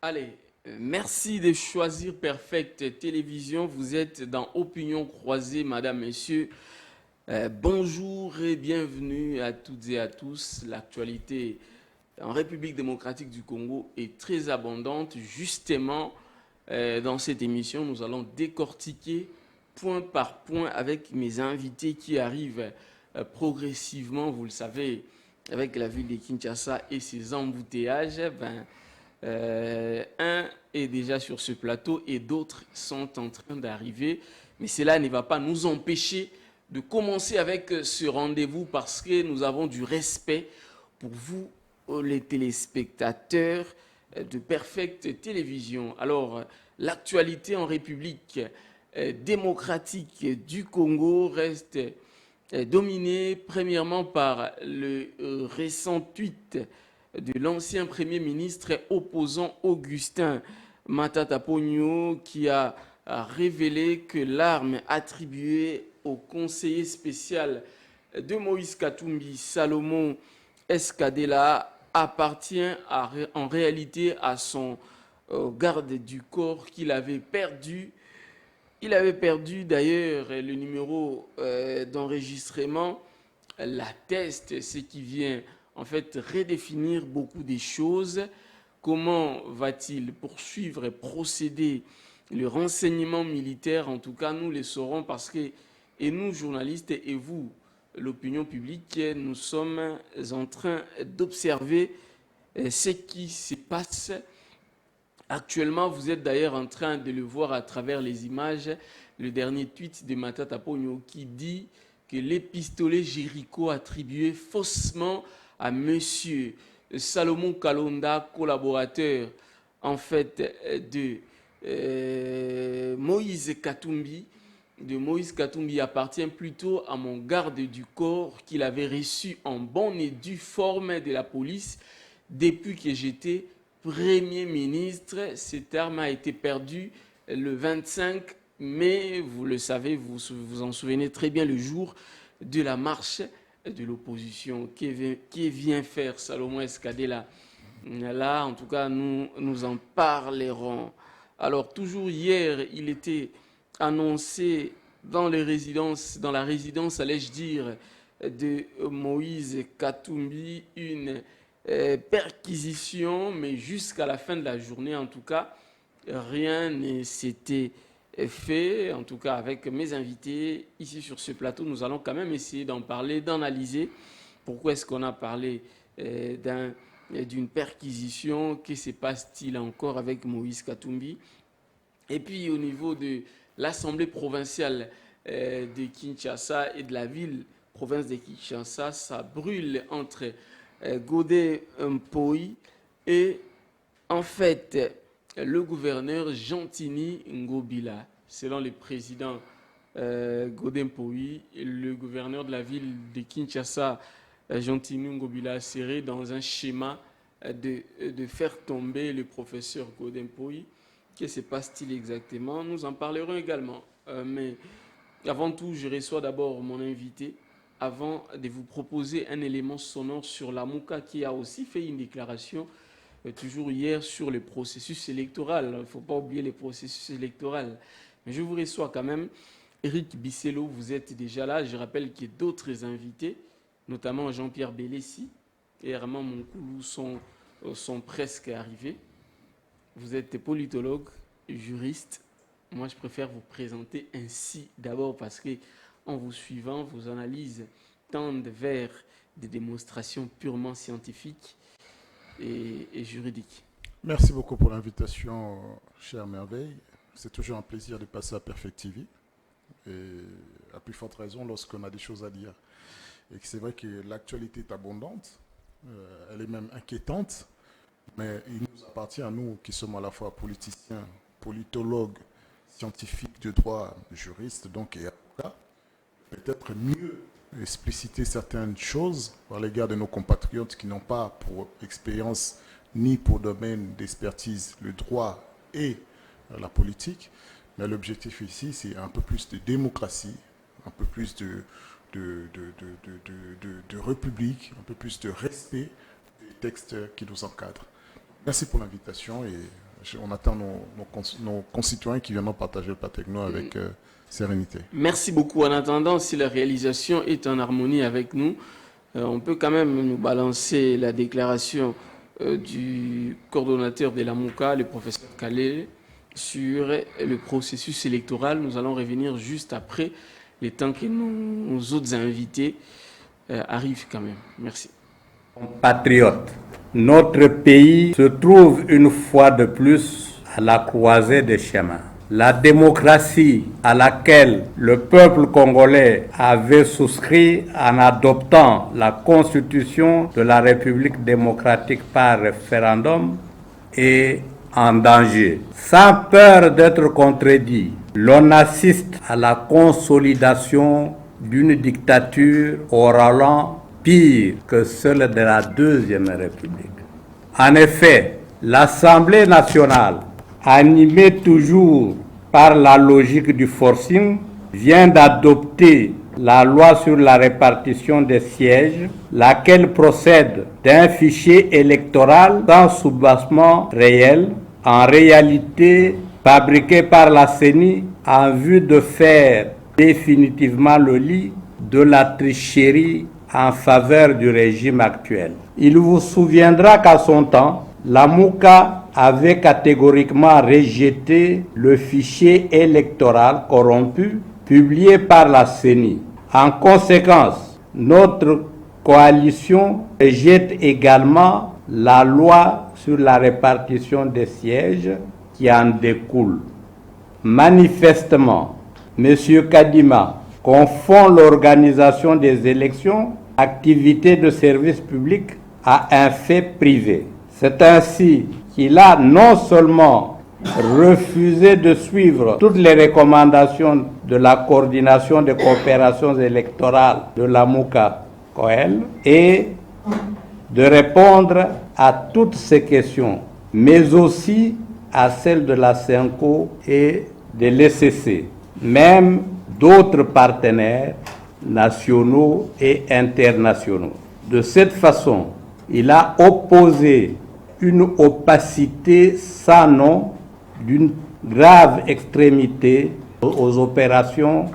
Allez, merci de choisir Perfect Télévision. Vous êtes dans Opinion Croisée, madame, messieurs. Bonjour et bienvenue à toutes et à tous. L'actualité en République démocratique du Congo est très abondante. Justement, dans cette émission, nous allons décortiquer point par point avec mes invités qui arrivent progressivement, vous le savez, avec la ville de Kinshasa et ses embouteillages. Un est déjà sur ce plateau et d'autres sont en train d'arriver. Mais cela ne va pas nous empêcher de commencer avec ce rendez-vous parce que nous avons du respect pour vous, les téléspectateurs de Perfect Télévision. Alors, l'actualité en République démocratique du Congo reste dominée premièrement par le récent tweet de l'ancien Premier ministre opposant Augustin Matata Ponyo qui a révélé que l'arme attribuée au conseiller spécial de Moïse Katumbi, Salomon Escadela, appartient en réalité à son garde du corps qu'il avait perdu. Il avait perdu d'ailleurs le numéro d'enregistrement, l'atteste, ce qui vient en fait redéfinir beaucoup des choses. Comment va-t-il poursuivre et procéder le renseignement militaire? En tout cas, nous le saurons parce que, et nous journalistes et vous, l'opinion publique, nous sommes en train d'observer ce qui se passe. Actuellement, vous êtes d'ailleurs en train de le voir à travers les images, le dernier tweet de Matata Ponyo qui dit que les pistolets Jericho attribués faussement à monsieur Salomon Kalonda, collaborateur en fait Moïse Katumbi, appartient plutôt à mon garde du corps qu'il avait reçu en bonne et due forme de la police depuis que j'étais Premier ministre. Cette arme a été perdue le 25 mai, vous le savez, vous vous en souvenez très bien, le jour de la marche de l'opposition. Qui vient faire Salomon Escadela? Là, en tout cas, nous en parlerons. Alors, toujours hier, il était annoncé dans la résidence, allais-je dire, de Moïse Katumbi, une perquisition, mais jusqu'à la fin de la journée, en tout cas, rien ne s'était fait. En tout cas, avec mes invités ici sur ce plateau, nous allons quand même essayer d'en parler, d'analyser pourquoi est-ce qu'on a parlé d'une perquisition, que se passe-t-il encore avec Moïse Katumbi. Et puis au niveau de l'Assemblée provinciale de Kinshasa et de la ville province de Kinshasa, ça brûle entre Godé Mpoi et en fait le gouverneur Gentini Ngobila. Selon le président Godé Mpoi, le gouverneur de la ville de Kinshasa, Gentini Ngobila, serait dans un schéma de faire tomber le professeur Godé Mpoi. Que se passe-t-il exactement? Nous en parlerons également. Mais avant tout, je reçois d'abord mon invité avant de vous proposer un élément sonore sur la Mouka qui a aussi fait une déclaration toujours hier sur le processus électoral. Il ne faut pas oublier les processus électoraux. Mais je vous reçois quand même. Eric Bisselo, vous êtes déjà là. Je rappelle qu'il y a d'autres invités, notamment Jean-Pierre Bélessi et Herman Monkoulou sont presque arrivés. Vous êtes politologue, juriste. Moi, je préfère vous présenter ainsi d'abord parce que, en vous suivant, vos analyses tendent vers des démonstrations purement scientifiques et juridiques. Merci beaucoup pour l'invitation, chère Merveille. C'est toujours un plaisir de passer à Perfect TV. Et à plus forte raison lorsqu'on a des choses à dire. Et c'est vrai que l'actualité est abondante, elle est même inquiétante, mais il nous appartient à nous qui sommes à la fois politiciens, politologues, scientifiques de droit, juristes donc et avocats, peut-être mieux expliciter certaines choses par l'égard de nos compatriotes qui n'ont pas pour expérience ni pour domaine d'expertise le droit et la politique. Mais l'objectif ici, c'est un peu plus de démocratie, un peu plus de république, un peu plus de respect des textes qui nous encadrent. Merci pour l'invitation et on attend nos concitoyens qui viendront partager le plateau avec nous avec sérénité. Merci beaucoup. En attendant, si la réalisation est en harmonie avec nous, on peut quand même nous balancer la déclaration du coordonnateur de la MOUCA, le professeur Calais, sur le processus électoral. Nous allons revenir juste après, le temps que nos autres invités arrivent quand même. Merci. Compatriotes, notre pays se trouve une fois de plus à la croisée des chemins. La démocratie à laquelle le peuple congolais avait souscrit en adoptant la constitution de la République démocratique par référendum est en danger. Sans peur d'être contredit, l'on assiste à la consolidation d'une dictature au ralent pire que celle de la Deuxième République. En effet, l'Assemblée nationale, animée toujours par la logique du forcing, vient d'adopter la loi sur la répartition des sièges, laquelle procède d'un fichier électoral sans soubassement réel, en réalité fabriqué par la CENI en vue de faire définitivement le lit de la tricherie en faveur du régime actuel. Il vous souviendra qu'à son temps, la MOUCA avait catégoriquement rejeté le fichier électoral corrompu publié par la CENI. En conséquence, notre coalition rejette également la loi sur la répartition des sièges qui en découle. Manifestement, M. Kadima confond l'organisation des élections, activité de service public, à un fait privé. C'est ainsi qu'il a non seulement refusé de suivre toutes les recommandations de la coordination des coopérations électorales de la MOUCA-COEL et de répondre à toutes ces questions, mais aussi à celles de la CENCO et de l'ECC, même d'autres partenaires nationaux et internationaux. De cette façon, il a opposé une opacité sans nom d'une grave extrémité aux opérations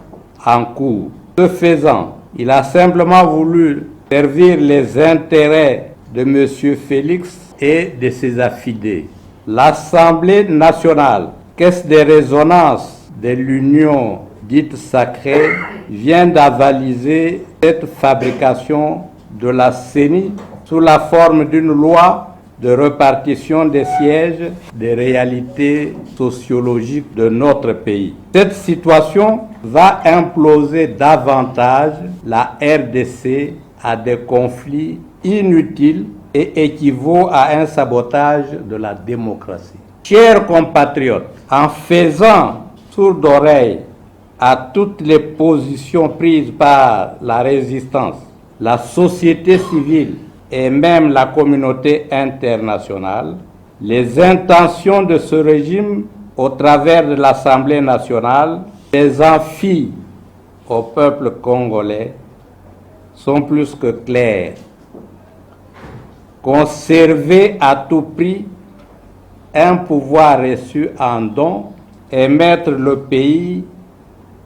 en cours. Ce faisant, il a simplement voulu servir les intérêts de M. Félix et de ses affidés. L'Assemblée nationale, caisse de résonance de l'Union dite sacrée, vient d'avaliser cette fabrication de la CENI sous la forme d'une loi de répartition des sièges des réalités sociologiques de notre pays. Cette situation va imploser davantage la RDC à des conflits inutiles et équivaut à un sabotage de la démocratie. Chers compatriotes, en faisant sourde d'oreille à toutes les positions prises par la résistance, la société civile et même la communauté internationale, les intentions de ce régime au travers de l'Assemblée nationale, faisant fi au peuple congolais, sont plus que claires. Conserver à tout prix un pouvoir reçu en don et mettre le pays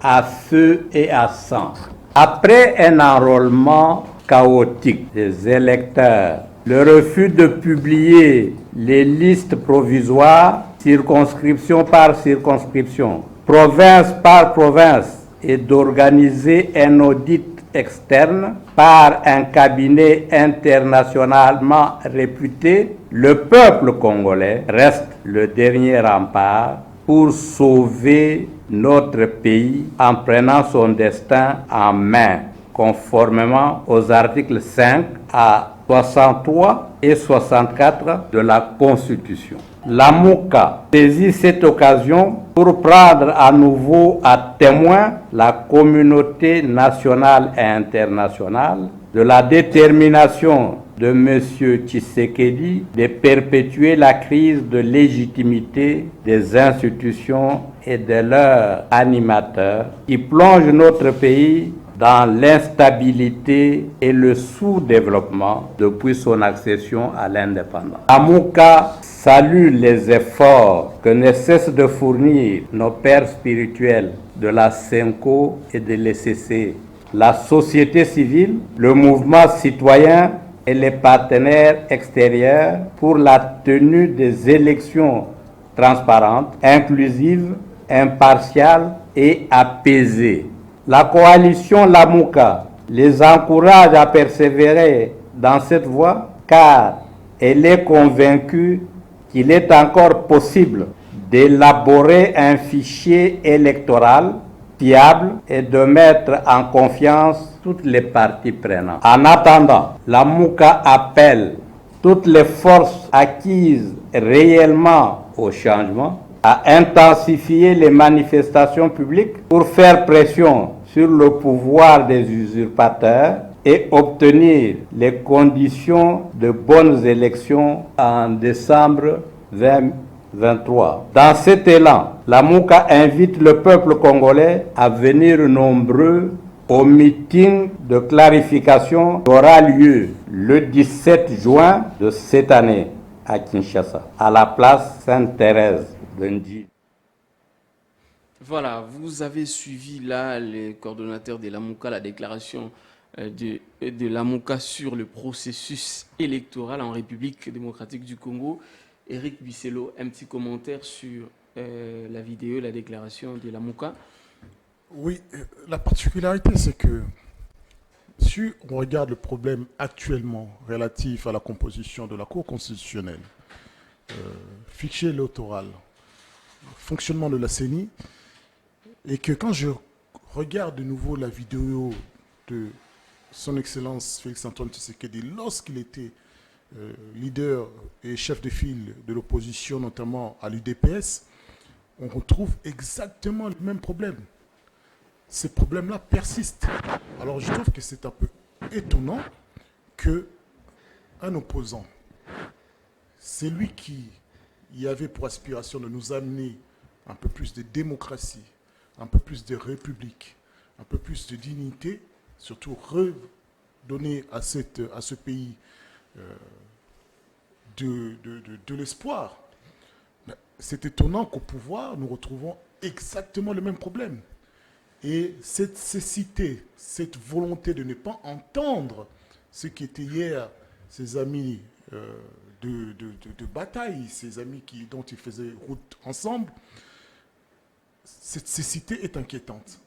à feu et à sang. Après un enrôlement chaotique des électeurs, le refus de publier les listes provisoires, circonscription par circonscription, province par province, et d'organiser un audit externe par un cabinet internationalement réputé, le peuple congolais reste le dernier rempart pour sauver notre pays en prenant son destin en main, conformément aux articles 5 à 63 et 64 de la Constitution. La MOUCA saisit cette occasion pour prendre à nouveau à témoin la communauté nationale et internationale de la détermination de M. Tshisekedi de perpétuer la crise de légitimité des institutions et de leurs animateurs qui plongent notre pays dans l'instabilité et le sous-développement depuis son accession à l'indépendance. Lamuka salue les efforts que ne cessent de fournir nos pères spirituels de la SENCO et de l'ECC, la société civile, le mouvement citoyen et les partenaires extérieurs pour la tenue des élections transparentes, inclusives, impartiales et apaisées. La coalition Lamuka les encourage à persévérer dans cette voie car elle est convaincue qu'il est encore possible d'élaborer un fichier électoral fiable et de mettre en confiance toutes les parties prenantes. En attendant, Lamuka appelle toutes les forces acquises réellement au changement à intensifier les manifestations publiques pour faire pression sur le pouvoir des usurpateurs et obtenir les conditions de bonnes élections en décembre 2023. Dans cet élan, Lamuka invite le peuple congolais à venir nombreux au meeting de clarification qui aura lieu le 17 juin de cette année à Kinshasa, à la place Sainte-Thérèse de Ndji. Voilà, vous avez suivi là les coordonnateurs de Lamuka, la déclaration de Lamuka sur le processus électoral en République démocratique du Congo. Éric Bisselo, un petit commentaire sur la vidéo, la déclaration de Lamuka. Oui, la particularité, c'est que si on regarde le problème actuellement relatif à la composition de la Cour constitutionnelle, fichier électoral, fonctionnement de la CENI, et que quand je regarde de nouveau la vidéo de son Excellence Félix-Antoine Tshisekedi lorsqu'il était leader et chef de file de l'opposition, notamment à l'UDPS, on retrouve exactement le même problème. Ces problèmes-là persistent. Alors je trouve que c'est un peu étonnant qu'un opposant, c'est lui qui y avait pour aspiration de nous amener un peu plus de démocratie, un peu plus de république, un peu plus de dignité, surtout redonner à ce pays de l'espoir. C'est étonnant qu'au pouvoir, nous retrouvons exactement le même problème. Et cette cécité, cette volonté de ne pas entendre ce qui était hier ses amis de bataille, ses amis dont ils faisaient route ensemble, cette cécité est inquiétante.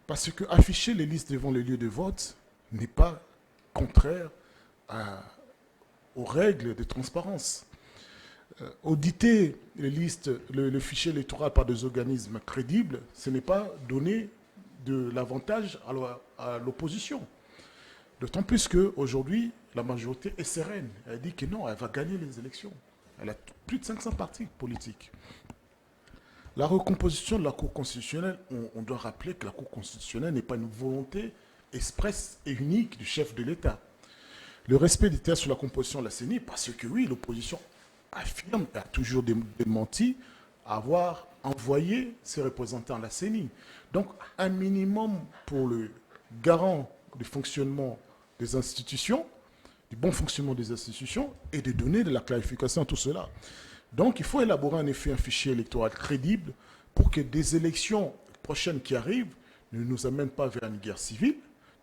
Parce que afficher les listes devant les lieux de vote n'est pas contraire aux règles de transparence. Auditer les listes, le fichier électoral par des organismes crédibles, ce n'est pas donner de l'avantage à l'opposition. D'autant plus qu'aujourd'hui, la majorité est sereine. Elle dit que non, elle va gagner les élections. Elle a plus de 500 partis politiques. La recomposition de la Cour constitutionnelle, on doit rappeler que la Cour constitutionnelle n'est pas une volonté expresse et unique du chef de l'État. Le respect des terres sur la composition de la CENI, parce que oui, l'opposition affirme, a toujours démenti, avoir envoyé ses représentants à la CENI. Donc, un minimum pour le garant du fonctionnement des institutions, du bon fonctionnement des institutions, et de donner de la clarification à tout cela. Donc, il faut élaborer en effet un fichier électoral crédible pour que des élections prochaines qui arrivent ne nous amènent pas vers une guerre civile,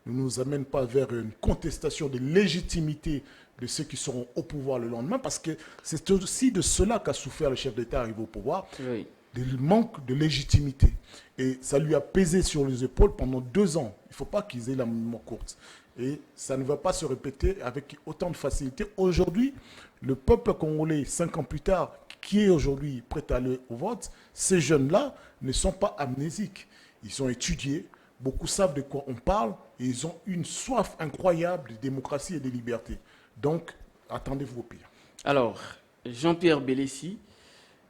ne nous amènent pas vers une contestation de légitimité de ceux qui seront au pouvoir le lendemain, parce que c'est aussi de cela qu'a souffert le chef d'État arrivé au pouvoir, Oui. du manque de légitimité. Et ça lui a pesé sur les épaules pendant 2 ans. Il ne faut pas qu'ils aient la mémoire courte. Et ça ne va pas se répéter avec autant de facilité. Aujourd'hui, le peuple congolais, 5 ans plus tard, qui est aujourd'hui prêt à aller au vote, ces jeunes-là ne sont pas amnésiques. Ils ont étudié, beaucoup savent de quoi on parle, et ils ont une soif incroyable de démocratie et de liberté. Donc, attendez-vous au pire. Alors, Jean-Pierre Bélessi,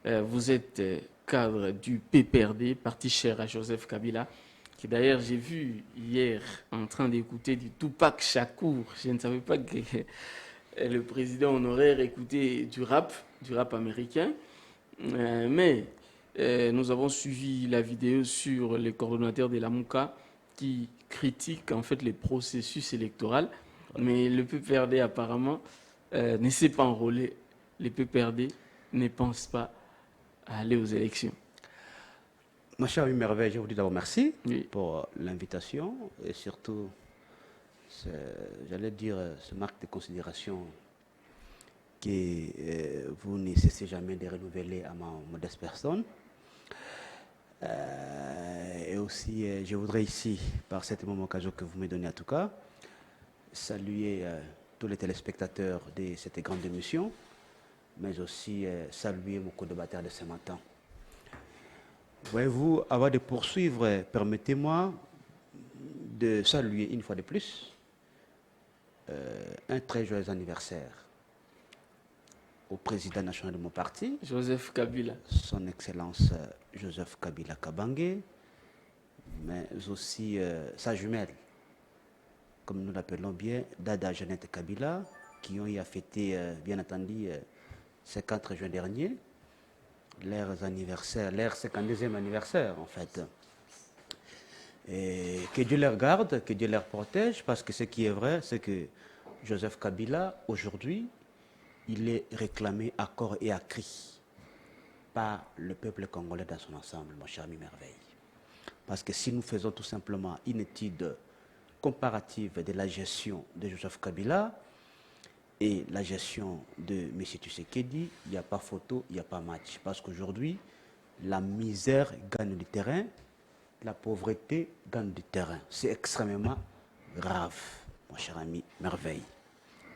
vous êtes cadre du PPRD, parti cher à Joseph Kabila, qui d'ailleurs j'ai vu hier en train d'écouter du Tupac Shakur. Je ne savais pas que le président honoraire écoutait du rap américain. Mais nous avons suivi la vidéo sur les coordonnateurs de Lamuka qui critique en fait les processus électoraux, mais le PPRD apparemment ne s'est pas enrôlé. Le PPRD ne pense pas à aller aux élections. Ma chère Merveille, je vous dis d'abord merci Oui. pour l'invitation et surtout, j'allais dire, ce marque de considération que vous ne cessez jamais de renouveler à ma modeste personne. Et aussi, je voudrais ici, par cette même occasion que vous me donnez en tout cas, saluer tous les téléspectateurs de cette grande émission, mais aussi saluer mon co-débatteur de ce matin. Voyez-vous, avant de poursuivre, permettez-moi de saluer une fois de plus un très joyeux anniversaire au président national de mon parti, Joseph Kabila. son Excellence Joseph Kabila Kabange, mais aussi sa jumelle, comme nous l'appelons bien, Dada Jeannette Kabila, qui ont eu à fêter, bien entendu, 50 juin dernier, leur anniversaire, leur 52e anniversaire en fait. Et que Dieu leur garde, que Dieu leur protège, parce que ce qui est vrai, c'est que Joseph Kabila, aujourd'hui, il est réclamé à corps et à cri par le peuple congolais dans son ensemble, mon cher ami Merveille. Parce que si nous faisons tout simplement une étude comparative de la gestion de Joseph Kabila et la gestion de M. Tshisekedi, il n'y a pas photo, il n'y a pas match. Parce qu'aujourd'hui, la misère gagne du terrain, la pauvreté gagne du terrain. C'est extrêmement grave, mon cher ami Merveille.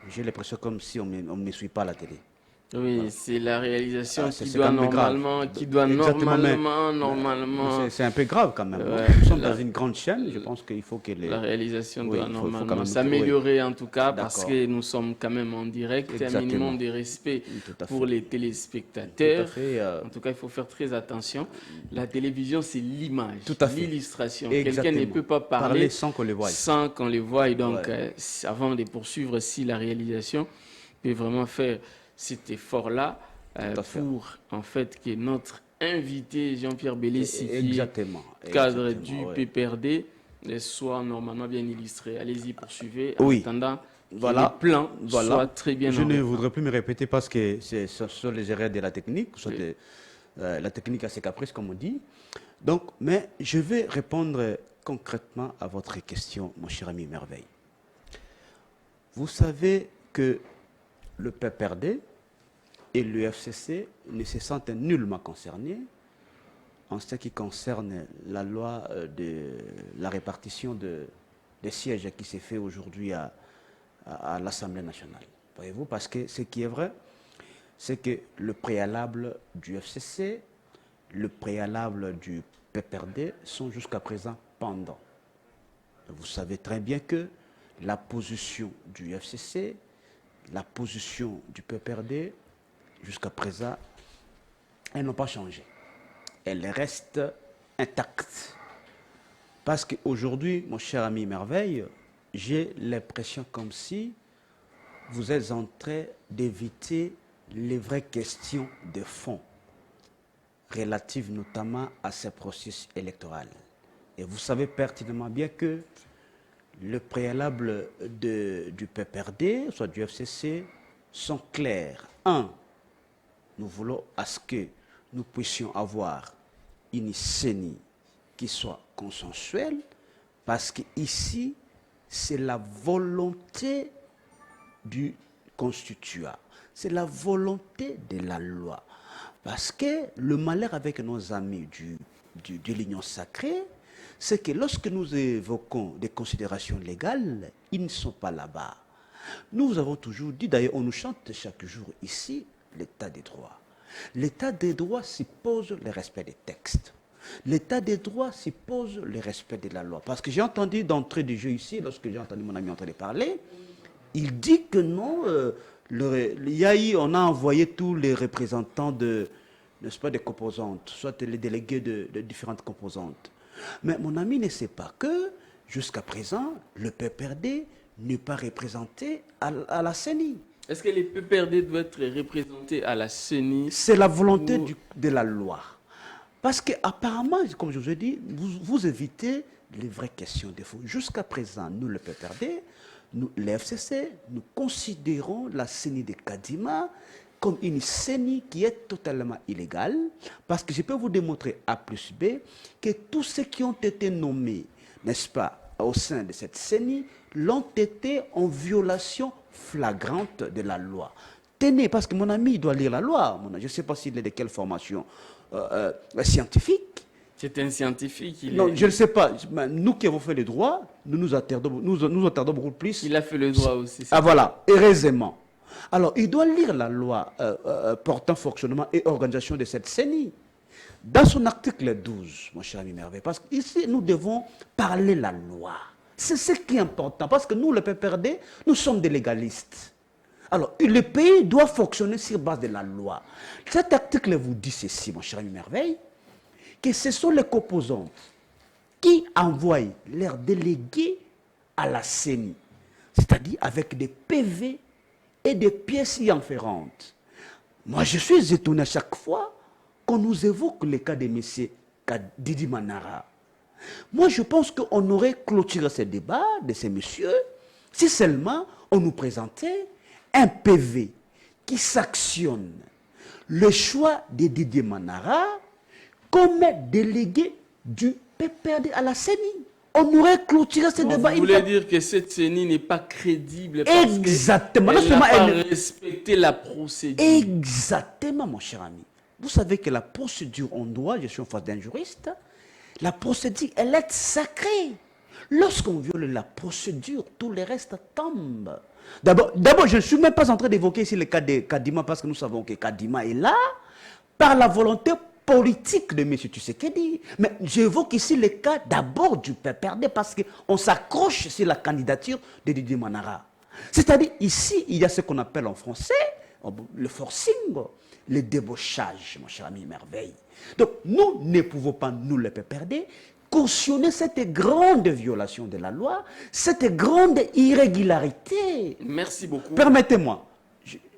J'ai l'impression comme si on ne me suit pas à la télé. Oui, Voilà. c'est la réalisation C'est qui quand doit même grave. normalement. C'est un peu grave quand même. Ouais, Nous sommes dans une grande chaîne, je pense qu'il faut que la réalisation Oui, doit il faut quand normalement même- s'améliorer en tout cas parce D'accord. que nous sommes quand même en direct, un Exactement. minimum de respect Tout à pour fait. les Tout à téléspectateurs. fait. En tout cas, il faut faire très attention. La télévision, c'est l'image, Tout à fait. l'illustration. Quelqu'un ne Exactement. peut pas parler sans qu'on le voie. sans qu'on les voie. Et donc, Ouais. avant de poursuivre, si la réalisation peut vraiment faire cet effort-là Tout à fait. pour en fait que notre invité Jean-Pierre Bélessi, qui est Exactement. cadre Exactement, du ouais. PPRD, soit normalement bien illustré. Allez-y, poursuivez. Oui. En attendant que Voilà. les plans Voilà. soient très bien Je en ne ordre. voudrais plus me répéter parce que ce sont les erreurs de la technique, soit Oui. la technique a ses caprices, comme on dit. Donc, mais je vais répondre concrètement à votre question, mon cher ami Merveille. Vous savez que le PPRD et le FCC ne se sentent nullement concernés en ce qui concerne la loi de la répartition des sièges qui s'est fait aujourd'hui à l'Assemblée nationale. Voyez-vous, parce que ce qui est vrai, c'est que le préalable du FCC, le préalable du PPRD sont jusqu'à présent pendants. Vous savez très bien que la position du FCC, la position du PPRD, jusqu'à présent, elles n'ont pas changé. Elles restent intactes. Parce qu'aujourd'hui, mon cher ami Merveille, j'ai l'impression comme si vous êtes en train d'éviter les vraies questions de fond, relatives notamment à ce processus électoral. Et vous savez pertinemment bien que le préalable du PPRD, soit du FCC, sont clairs. Un, nous voulons à ce que nous puissions avoir une CENI qui soit consensuelle, parce qu'ici, c'est la volonté du constituant, c'est la volonté de la loi. Parce que le malheur avec nos amis de l'Union sacrée, c'est que lorsque nous évoquons des considérations légales, ils ne sont pas là-bas. Nous avons toujours dit, d'ailleurs on nous chante chaque jour ici, l'état des droits. L'état des droits suppose le respect des textes. L'état des droits suppose le respect de la loi. Parce que j'ai entendu d'entrée du jeu ici, lorsque j'ai entendu mon ami en train de parler, il dit que non, on a envoyé tous les représentants n'est-ce pas, des composantes, soit les délégués de différentes composantes. Mais mon ami ne sait pas que, jusqu'à présent, le PPRD n'est pas représenté à la CENI. Est-ce que les PPRD doivent être représentés à la CENI? C'est la volonté de la loi. Parce qu'apparemment, comme je vous ai dit, vous évitez les vraies questions de fond. Jusqu'à présent, nous, le PPRD, nous, les FCC, nous considérons la CENI de Kadima comme une CENI qui est totalement illégale, parce que je peux vous démontrer A plus B que tous ceux qui ont été nommés, n'est-ce pas, au sein de cette CENI, l'ont été en violation flagrante de la loi. Tenez, parce que mon ami doit lire la loi. Je ne sais pas s'il est de quelle formation scientifique. C'est un scientifique. Non, je ne sais pas. Nous qui avons fait le droit, nous attardons beaucoup plus. Il a fait le droit aussi. Ah voilà, heureusement. Alors, il doit lire la loi portant fonctionnement et organisation de cette CENI. Dans son article 12, mon cher ami Merveille, parce qu'ici, nous devons parler la loi. C'est ce qui est important, parce que nous, le PPRD, nous sommes des légalistes. Alors, le pays doit fonctionner sur base de la loi. Cet article vous dit ceci, mon cher ami Merveille, que ce sont les composantes qui envoient leurs délégués à la CENI, c'est-à-dire avec des PV et des pièces y afférentes. Moi, je suis étonné à chaque fois qu'on nous évoque le cas de M. Didi Manara. Moi, je pense qu'on aurait clôturé ce débat de ces messieurs si seulement on nous présentait un PV qui sanctionne le choix de Didier Manara comme délégué du PPRD à la CENI. On aurait clôturé ce débat. Vous voulez dire que cette CENI n'est pas crédible exactement. parce qu'elle n'a pas respecté la procédure. Exactement, mon cher ami. Vous savez que la procédure en droit, je suis en face d'un juriste, la procédure, elle est sacrée. Lorsqu'on viole la procédure, tout le reste tombe. D'abord, je ne suis même pas en train d'évoquer ici le cas de Kadima, parce que nous savons que Kadima est là par la volonté politique de M. Tshisekedi. Mais j'évoque ici le cas d'abord du PPRD, parce qu'on s'accroche sur la candidature de Didier Manara. C'est-à-dire, ici, il y a ce qu'on appelle en français le forcing, le débauchage, mon cher ami Merveille. Donc, nous ne pouvons pas, nous, le PPRD, cautionner cette grande violation de la loi, cette grande irrégularité. Merci beaucoup. Permettez-moi.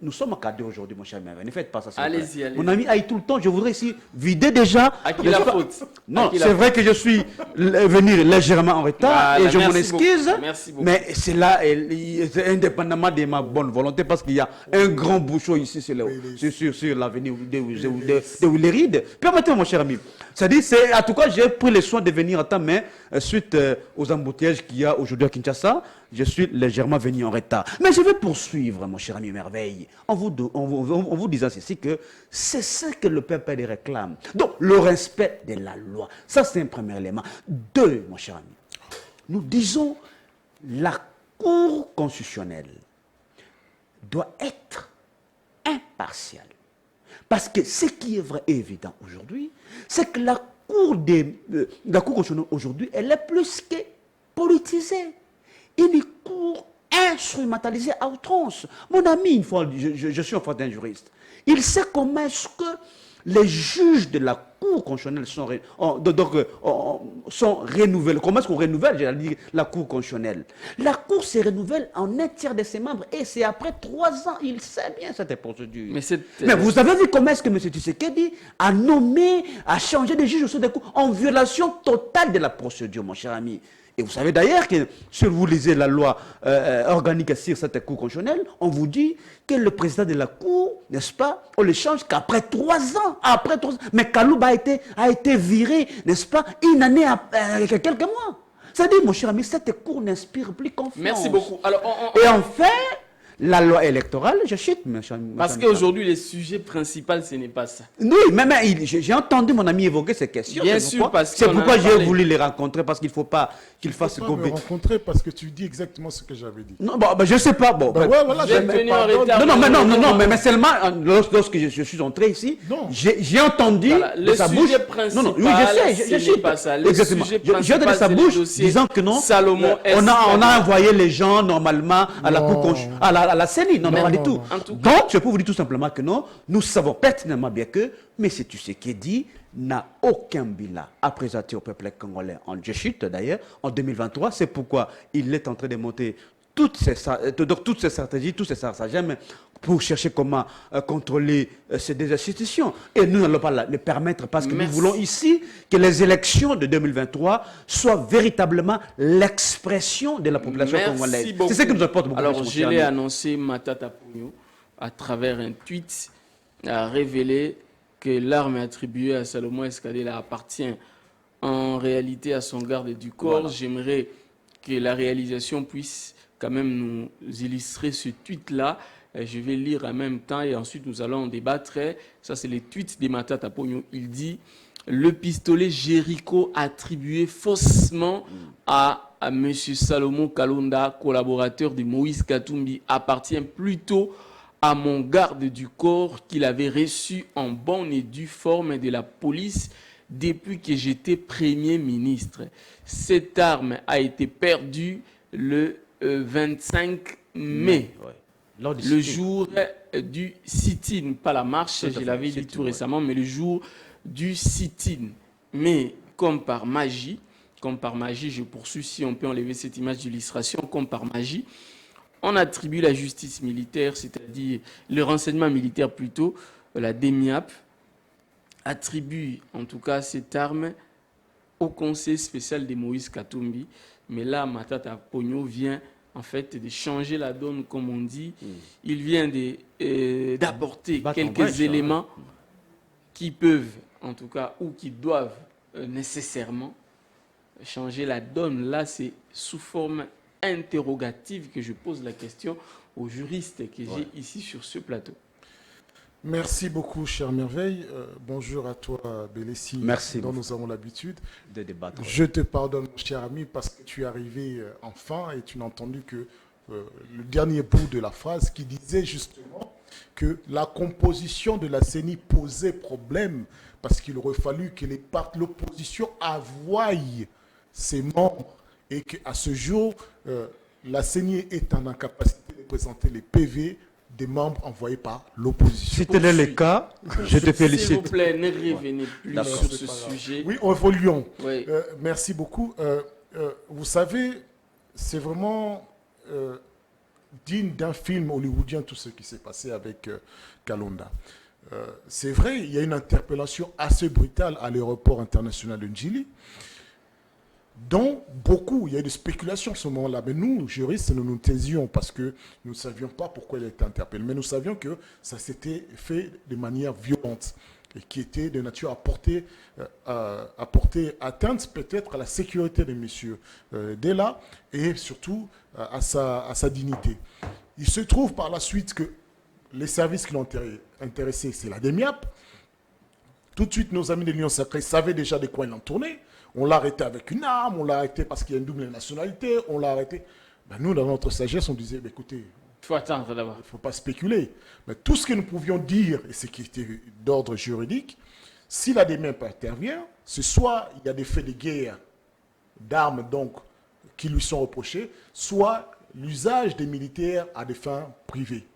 Nous sommes encadrés aujourd'hui, mon cher Merveille. Ne faites pas ça. Allez-y, allez-y. Mon ami aille tout le temps. Je voudrais ici vider déjà. À qui la faute? Non, c'est vrai que je suis venu légèrement en retard et je m'en excuse. Merci beaucoup. Mais c'est là, c'est indépendamment de ma bonne volonté, parce qu'il y a un grand bouchon ici sur l'avenue de Willeride. Permettez-moi, mon cher ami. C'est-à-dire, en tout cas, j'ai pris le soin de venir à temps, mais suite aux embouteillages qu'il y a aujourd'hui à Kinshasa, je suis légèrement venu en retard. Mais je vais poursuivre, mon cher ami Merveille, en vous disant ceci, que c'est ce que le peuple réclame. Donc, le respect de la loi. Ça, c'est un premier élément. Deux, mon cher ami, nous disons la Cour constitutionnelle doit être impartiale. Parce que ce qui est vrai et évident aujourd'hui, c'est que la Cour constitutionnelle aujourd'hui, elle est plus que politisée. Une cour instrumentalisée à outrance. Mon ami, une fois, je suis en face d'un juriste. Il sait comment est-ce que les juges de la Cour constitutionnelle sont renouvelés. Comment est-ce qu'on renouvelle, j'allais dire, la Cour constitutionnelle? La Cour se renouvelle en un tiers de ses membres et c'est après 3 ans. Il sait bien cette procédure. Mais vous avez vu comment est-ce que M. Tshisekedi a nommé, a changé de juge au sein des cours en violation totale de la procédure, mon cher ami. Et vous savez d'ailleurs que si vous lisez la loi organique sur cette Cour constitutionnelle, on vous dit que le président de la Cour, n'est-ce pas, on le change qu'après 3 ans. Après 3 ans. Mais Kalouba a été viré, n'est-ce pas, une année, quelques mois. C'est-à-dire, mon cher ami, cette Cour n'inspire plus confiance. Merci beaucoup. Alors, Et enfin, la loi électorale, je chute, parce qu'aujourd'hui, le sujet principal, ce n'est pas ça. Oui, mais j'ai entendu mon ami évoquer ces questions. Bien sûr, parce que c'est pourquoi j'ai voulu les rencontrer, parce qu'il ne faut pas qu'il fasse gober. Me rencontrer parce que tu dis exactement ce que j'avais dit. Non, je ne sais pas. Bon, ouais, voilà, mais seulement lorsque je suis entré ici, j'ai entendu de sa bouche. Non, oui, je sais, pas ça. Exactement. J'ai entendu de sa bouche disant que non, on a envoyé les gens normalement à la Cour à la CENI, non, pas du tout. Donc, je peux vous dire tout simplement que non, nous savons pertinemment bien que M. Tshisekedi n'a aucun bilan à présenter au peuple congolais en chute d'ailleurs, en 2023. C'est pourquoi il est en train de monter toutes ces stratégies, tous ces stratagèmes pour chercher comment contrôler ces deux institutions. Et nous n'allons pas le permettre parce que nous voulons ici que les élections de 2023 soient véritablement l'expression de la population congolaise. C'est ce qui nous importe beaucoup. Alors, je l'ai annoncé, Matata Ponyo, à travers un tweet, a révélé que l'arme attribuée à Salomon Escadela appartient en réalité à son garde du corps. Voilà. J'aimerais que la réalisation puisse quand même nous illustrer ce tweet-là. Je vais lire en même temps et ensuite nous allons en débattre. Ça, c'est les tweets de Matata Ponyo. Il dit « Le pistolet Jericho attribué faussement à M. Salomon Kalonda, collaborateur de Moïse Katumbi, appartient plutôt à mon garde du corps qu'il avait reçu en bonne et due forme de la police depuis que j'étais Premier ministre. Cette arme a été perdue le 25 mai, le jour du sit-in, pas la marche, je l'avais dit tout récemment, mais le jour du sit-in. Mais comme par magie, je poursuis si on peut enlever cette image d'illustration, comme par magie, on attribue la justice militaire, c'est-à-dire le renseignement militaire plutôt, la DEMIAP, attribue en tout cas cette arme au conseil spécial de Moïse Katumbi. Mais là, Matata Ponyo vient en fait de changer la donne, comme on dit. Il vient d'apporter quelques éléments qui peuvent, en tout cas, ou qui doivent nécessairement changer la donne. Là, c'est sous forme interrogative que je pose la question aux juristes que j'ai ici sur ce plateau. Merci beaucoup, cher Merveille. Bonjour à toi, Belessi. Merci. Dont nous avons l'habitude de débattre. Je te pardonne, mon cher ami, parce que tu es arrivé enfin et tu n'as entendu que le dernier bout de la phrase qui disait justement que la composition de la CENI posait problème parce qu'il aurait fallu que les partis de l'opposition avouent ses membres et qu'à ce jour, la CENI est en incapacité de présenter les PV des membres envoyés par l'opposition. Si tel est le cas, je te félicite. S'il vous plaît, ne revenez plus sur ce sujet. Oui, évoluons. Oui. Merci beaucoup. Vous savez, c'est vraiment digne d'un film hollywoodien tout ce qui s'est passé avec Kalonda. C'est vrai, il y a une interpellation assez brutale à l'aéroport international de Njili, dont beaucoup, il y a eu des spéculations à ce moment-là. Mais nous, juristes, nous nous taisions parce que nous ne savions pas pourquoi il a été interpellé. Mais nous savions que ça s'était fait de manière violente et qui était de nature à porter atteinte peut-être à la sécurité de M. Della et surtout à sa dignité. Il se trouve par la suite que les services qui l'ont intéressé, c'est la DEMIAP. Tout de suite, nos amis de l'Union sacrée savaient déjà de quoi il en tournait. On l'a arrêté avec une arme, on l'a arrêté parce qu'il y a une double nationalité, on l'a arrêté. Ben nous, dans notre sagesse, on disait, écoutez, il faut attendre d'abord. Il ne faut pas spéculer. Mais tout ce que nous pouvions dire, et ce qui était d'ordre juridique, si la DEMIAP intervient, c'est soit il y a des faits de guerre, d'armes donc, qui lui sont reprochés, soit l'usage des militaires à des fins privées.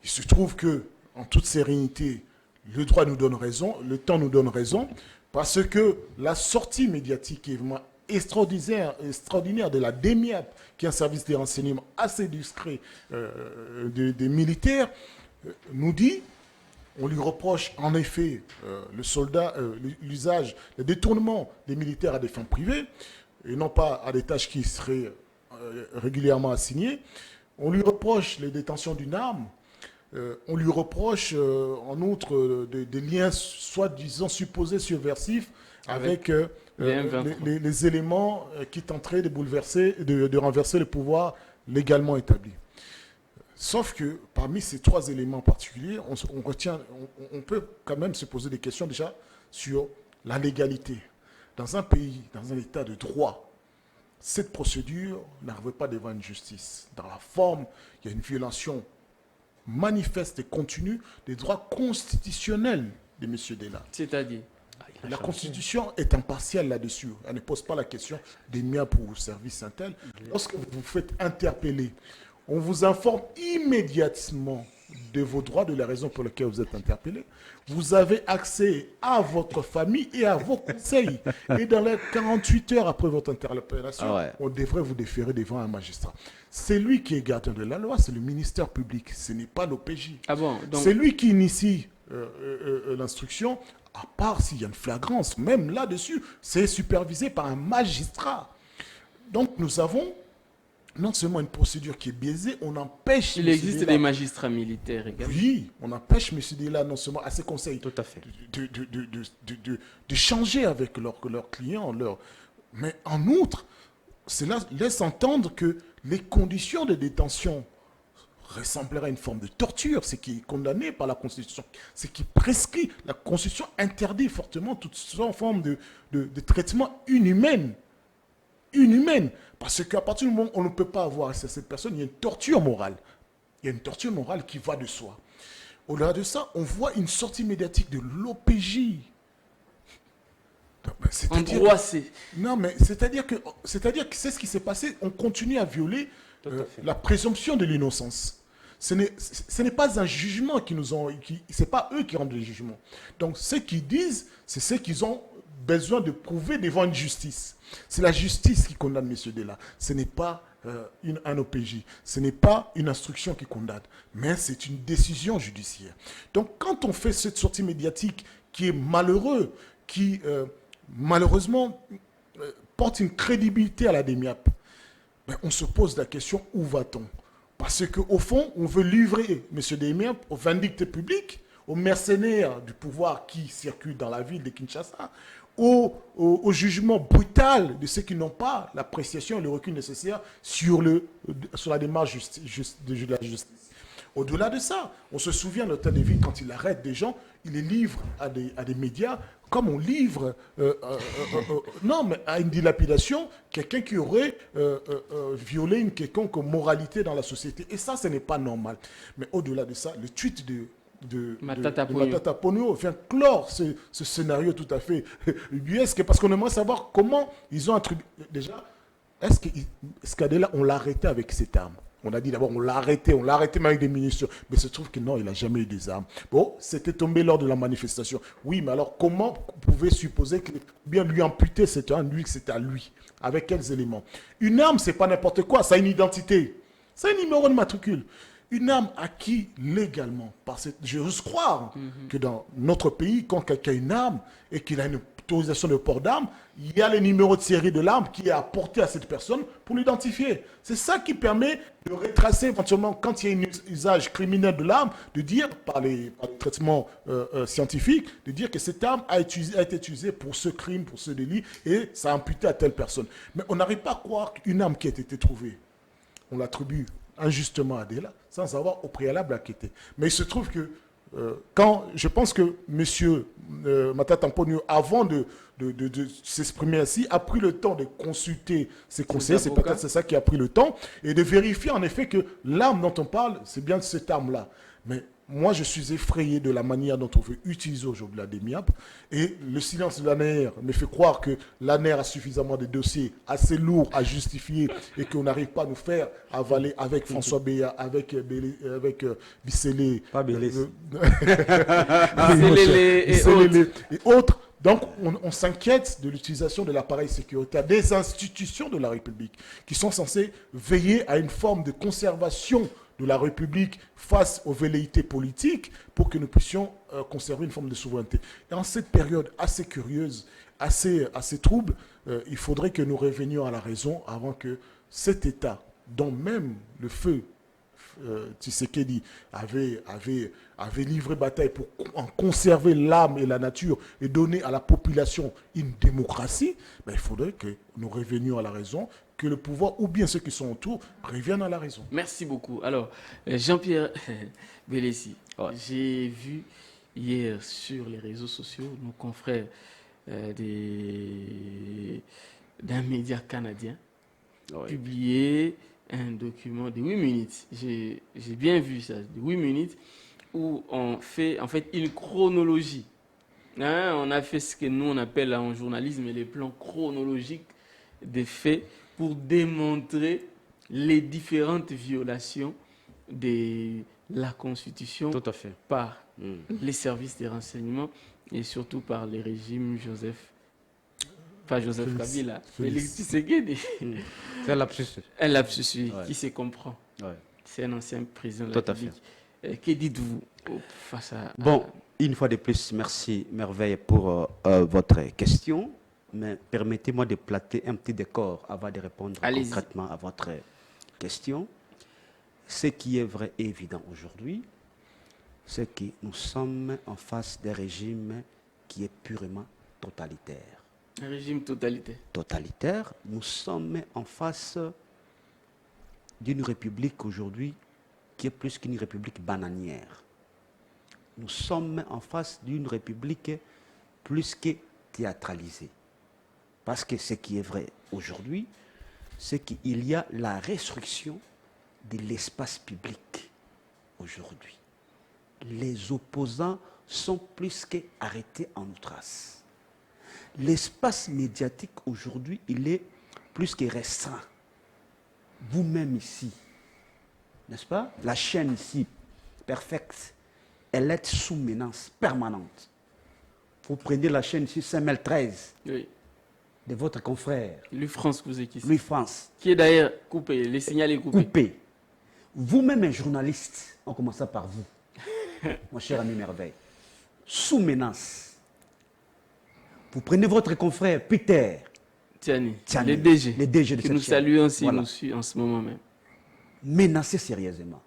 Il se trouve que, en toute sérénité, le droit nous donne raison, le temps nous donne raison, parce que la sortie médiatique est vraiment extraordinaire de la DEMIAP, qui est un service de renseignement assez discret des militaires, nous dit, on lui reproche en effet l'usage, le détournement des militaires à des fins privées, et non pas à des tâches qui seraient régulièrement assignées. On lui reproche les détentions d'une arme. On lui reproche en outre des liens soi-disant supposés subversifs avec les éléments qui tenteraient de bouleverser, de renverser le pouvoir légalement établi. Sauf que parmi ces trois éléments particuliers, on peut quand même se poser des questions déjà sur la légalité. Dans un pays, dans un état de droit, cette procédure n'arrive pas devant une justice. Dans la forme, il y a une violation manifeste et continue des droits constitutionnels de M. Della. C'est-à-dire la Constitution est impartiale là-dessus. Elle ne pose pas la question des miens pour service intel. Lorsque vous vous faites interpeller, on vous informe immédiatement de vos droits, de la raison pour laquelle vous êtes interpellé. Vous avez accès à votre famille et à vos conseils. Et dans les 48 heures après votre interpellation, on devrait vous déférer devant un magistrat. C'est lui qui est gardien de la loi, c'est le ministère public, ce n'est pas l'OPJ. Ah bon, donc... C'est lui qui initie l'instruction, à part s'il y a une flagrance. Même là-dessus, c'est supervisé par un magistrat. Donc nous avons non seulement une procédure qui est biaisée, on empêche... Il existe des magistrats militaires également. Oui, on empêche M. Dela non seulement à ses conseils Tout à fait. de changer avec leurs clients, mais en outre, cela laisse entendre que les conditions de détention ressembleraient à une forme de torture, ce qui est condamné par la Constitution, ce qui prescrit. La Constitution interdit fortement toute forme de traitement inhumain. Parce qu'à partir du moment où on ne peut pas avoir accès à cette personne, il y a une torture morale. Il y a une torture morale qui va de soi. Au-delà de ça, on voit une sortie médiatique de l'OPJ. En droit, c'est... Non, mais c'est-à-dire que c'est ce qui s'est passé. On continue à violer la présomption de l'innocence. Ce n'est pas un jugement qui nous ont... C'est pas eux qui rendent le jugement. Donc, ce qu'ils disent, c'est ce qu'ils ont besoin de prouver devant une justice. C'est la justice qui condamne M. Dela. Ce n'est pas un OPJ. Ce n'est pas une instruction qui condamne. Mais c'est une décision judiciaire. Donc, quand on fait cette sortie médiatique qui est malheureuse, qui malheureusement porte une crédibilité à la DEMIAP, ben, on se pose la question, où va-t-on? Parce qu'au fond, on veut livrer M. DEMIAP aux vindictes publics, aux mercenaires du pouvoir qui circulent dans la ville de Kinshasa, au jugement brutal de ceux qui n'ont pas l'appréciation et le recul nécessaire sur la démarche de la justice. Au-delà de ça, on se souvient de l'hôtel de ville, quand il arrête des gens, il les livre à des médias, comme on livre non, mais à une dilapidation, quelqu'un qui aurait violé une quelconque moralité dans la société. Et ça, ce n'est pas normal. Mais au-delà de ça, le tweet de Matata Ponyo vient clore ce scénario tout à fait ubuesque, parce qu'on aimerait savoir comment ils ont attribué. Déjà, est-ce qu'Adela, on l'a arrêté avec cette arme? On a dit d'abord, on l'a arrêté même avec des munitions. Mais il se trouve que non, il n'a jamais eu des armes. Bon, c'était tombé lors de la manifestation. Oui, mais alors comment vous pouvez supposer que bien lui amputer cette arme, lui, que c'était à lui? Avec quels éléments? Une arme, c'est pas n'importe quoi, ça a une identité. Ça a un numéro de matricule. Une arme acquise légalement. J'ose croire que dans notre pays, quand quelqu'un a une arme et qu'il a une autorisation de port d'arme, il y a le numéro de série de l'arme qui est apporté à cette personne pour l'identifier. C'est ça qui permet de retracer éventuellement, quand il y a un usage criminel de l'arme, de dire, par les traitements scientifiques, de dire que cette arme a été utilisée pour ce crime, pour ce délit, et ça a amputé à telle personne. Mais on n'arrive pas à croire qu'une arme qui a été trouvée, on l'attribue injustement à Dela, sans avoir au préalable enquêté. Mais il se trouve que je pense que M. Matata Ponyo, avant de s'exprimer ainsi, a pris le temps de consulter ses conseillers, c'est peut-être ça qui a pris le temps, et de vérifier en effet que l'arme dont on parle, c'est bien cette arme-là. Mais moi, je suis effrayé de la manière dont on veut utiliser aujourd'hui la DEMIAP, et le silence de l'ANR me fait croire que l'ANR a suffisamment de dossiers assez lourds à justifier et qu'on n'arrive pas à nous faire avaler avec François Béat, avec Bissélé, pas Bélé, et autres. Donc, on s'inquiète de l'utilisation de l'appareil sécuritaire des institutions de la République qui sont censées veiller à une forme de conservation de la République face aux velléités politiques pour que nous puissions conserver une forme de souveraineté. Et en cette période assez curieuse, assez trouble, il faudrait que nous revenions à la raison avant que cet État, dont même le feu Tshisekedi avait livré bataille pour en conserver l'âme et la nature et donner à la population une démocratie, ben, il faudrait que nous revenions à la raison, que le pouvoir ou bien ceux qui sont autour reviennent à la raison. Merci beaucoup. Alors, Jean-Pierre Bélessi, j'ai vu hier sur les réseaux sociaux nos confrères d'un média canadien publier un document de 8 minutes. J'ai bien vu ça, de 8 minutes, où on fait en fait une chronologie. Hein, on a fait ce que nous on appelle en journalisme les plans chronologiques des faits pour démontrer les différentes violations des la Constitution Tout à fait. par les services de renseignement et surtout par les régimes pas Joseph Kabila, Félix Tshisekedi. C'est un lapsus. Un lapsus, oui, Ouais. qui se comprend. Ouais. C'est un ancien président de Tout la à fait. République. Que dites-vous face à... Bon, une fois de plus, merci Merveille pour votre question. Mais permettez-moi de plater un petit décor avant de répondre Allez-y. concrètement à votre question. Ce qui est vrai et évident aujourd'hui, c'est que nous sommes en face d'un régime qui est purement totalitaire. Un régime totalitaire. Totalitaire, nous sommes en face d'une république aujourd'hui qui est plus qu'une république bananière. Nous sommes en face d'une république plus que théâtralisée. Parce que ce qui est vrai aujourd'hui, c'est qu'il y a la restriction de l'espace public aujourd'hui. Les opposants sont plus qu'arrêtés en outrance. L'espace médiatique aujourd'hui, il est plus que restreint. Vous-même ici, n'est-ce pas? La chaîne ici, Perfect, elle est sous menace permanente. Vous prenez la chaîne ici, 5013, Oui. de votre confrère, Louis France Kouzekis. Louis France, Qui est d'ailleurs coupé, le signal est coupé. coupé. Vous-même un journaliste, en commençant par vous, mon cher ami Merveille, sous menace. Vous prenez votre confrère Peter, Tiani, Tiani, le DG, le DG de que cette nous chaîne. saluons aussi, Voilà. nous suit en ce moment même. menacé sérieusement.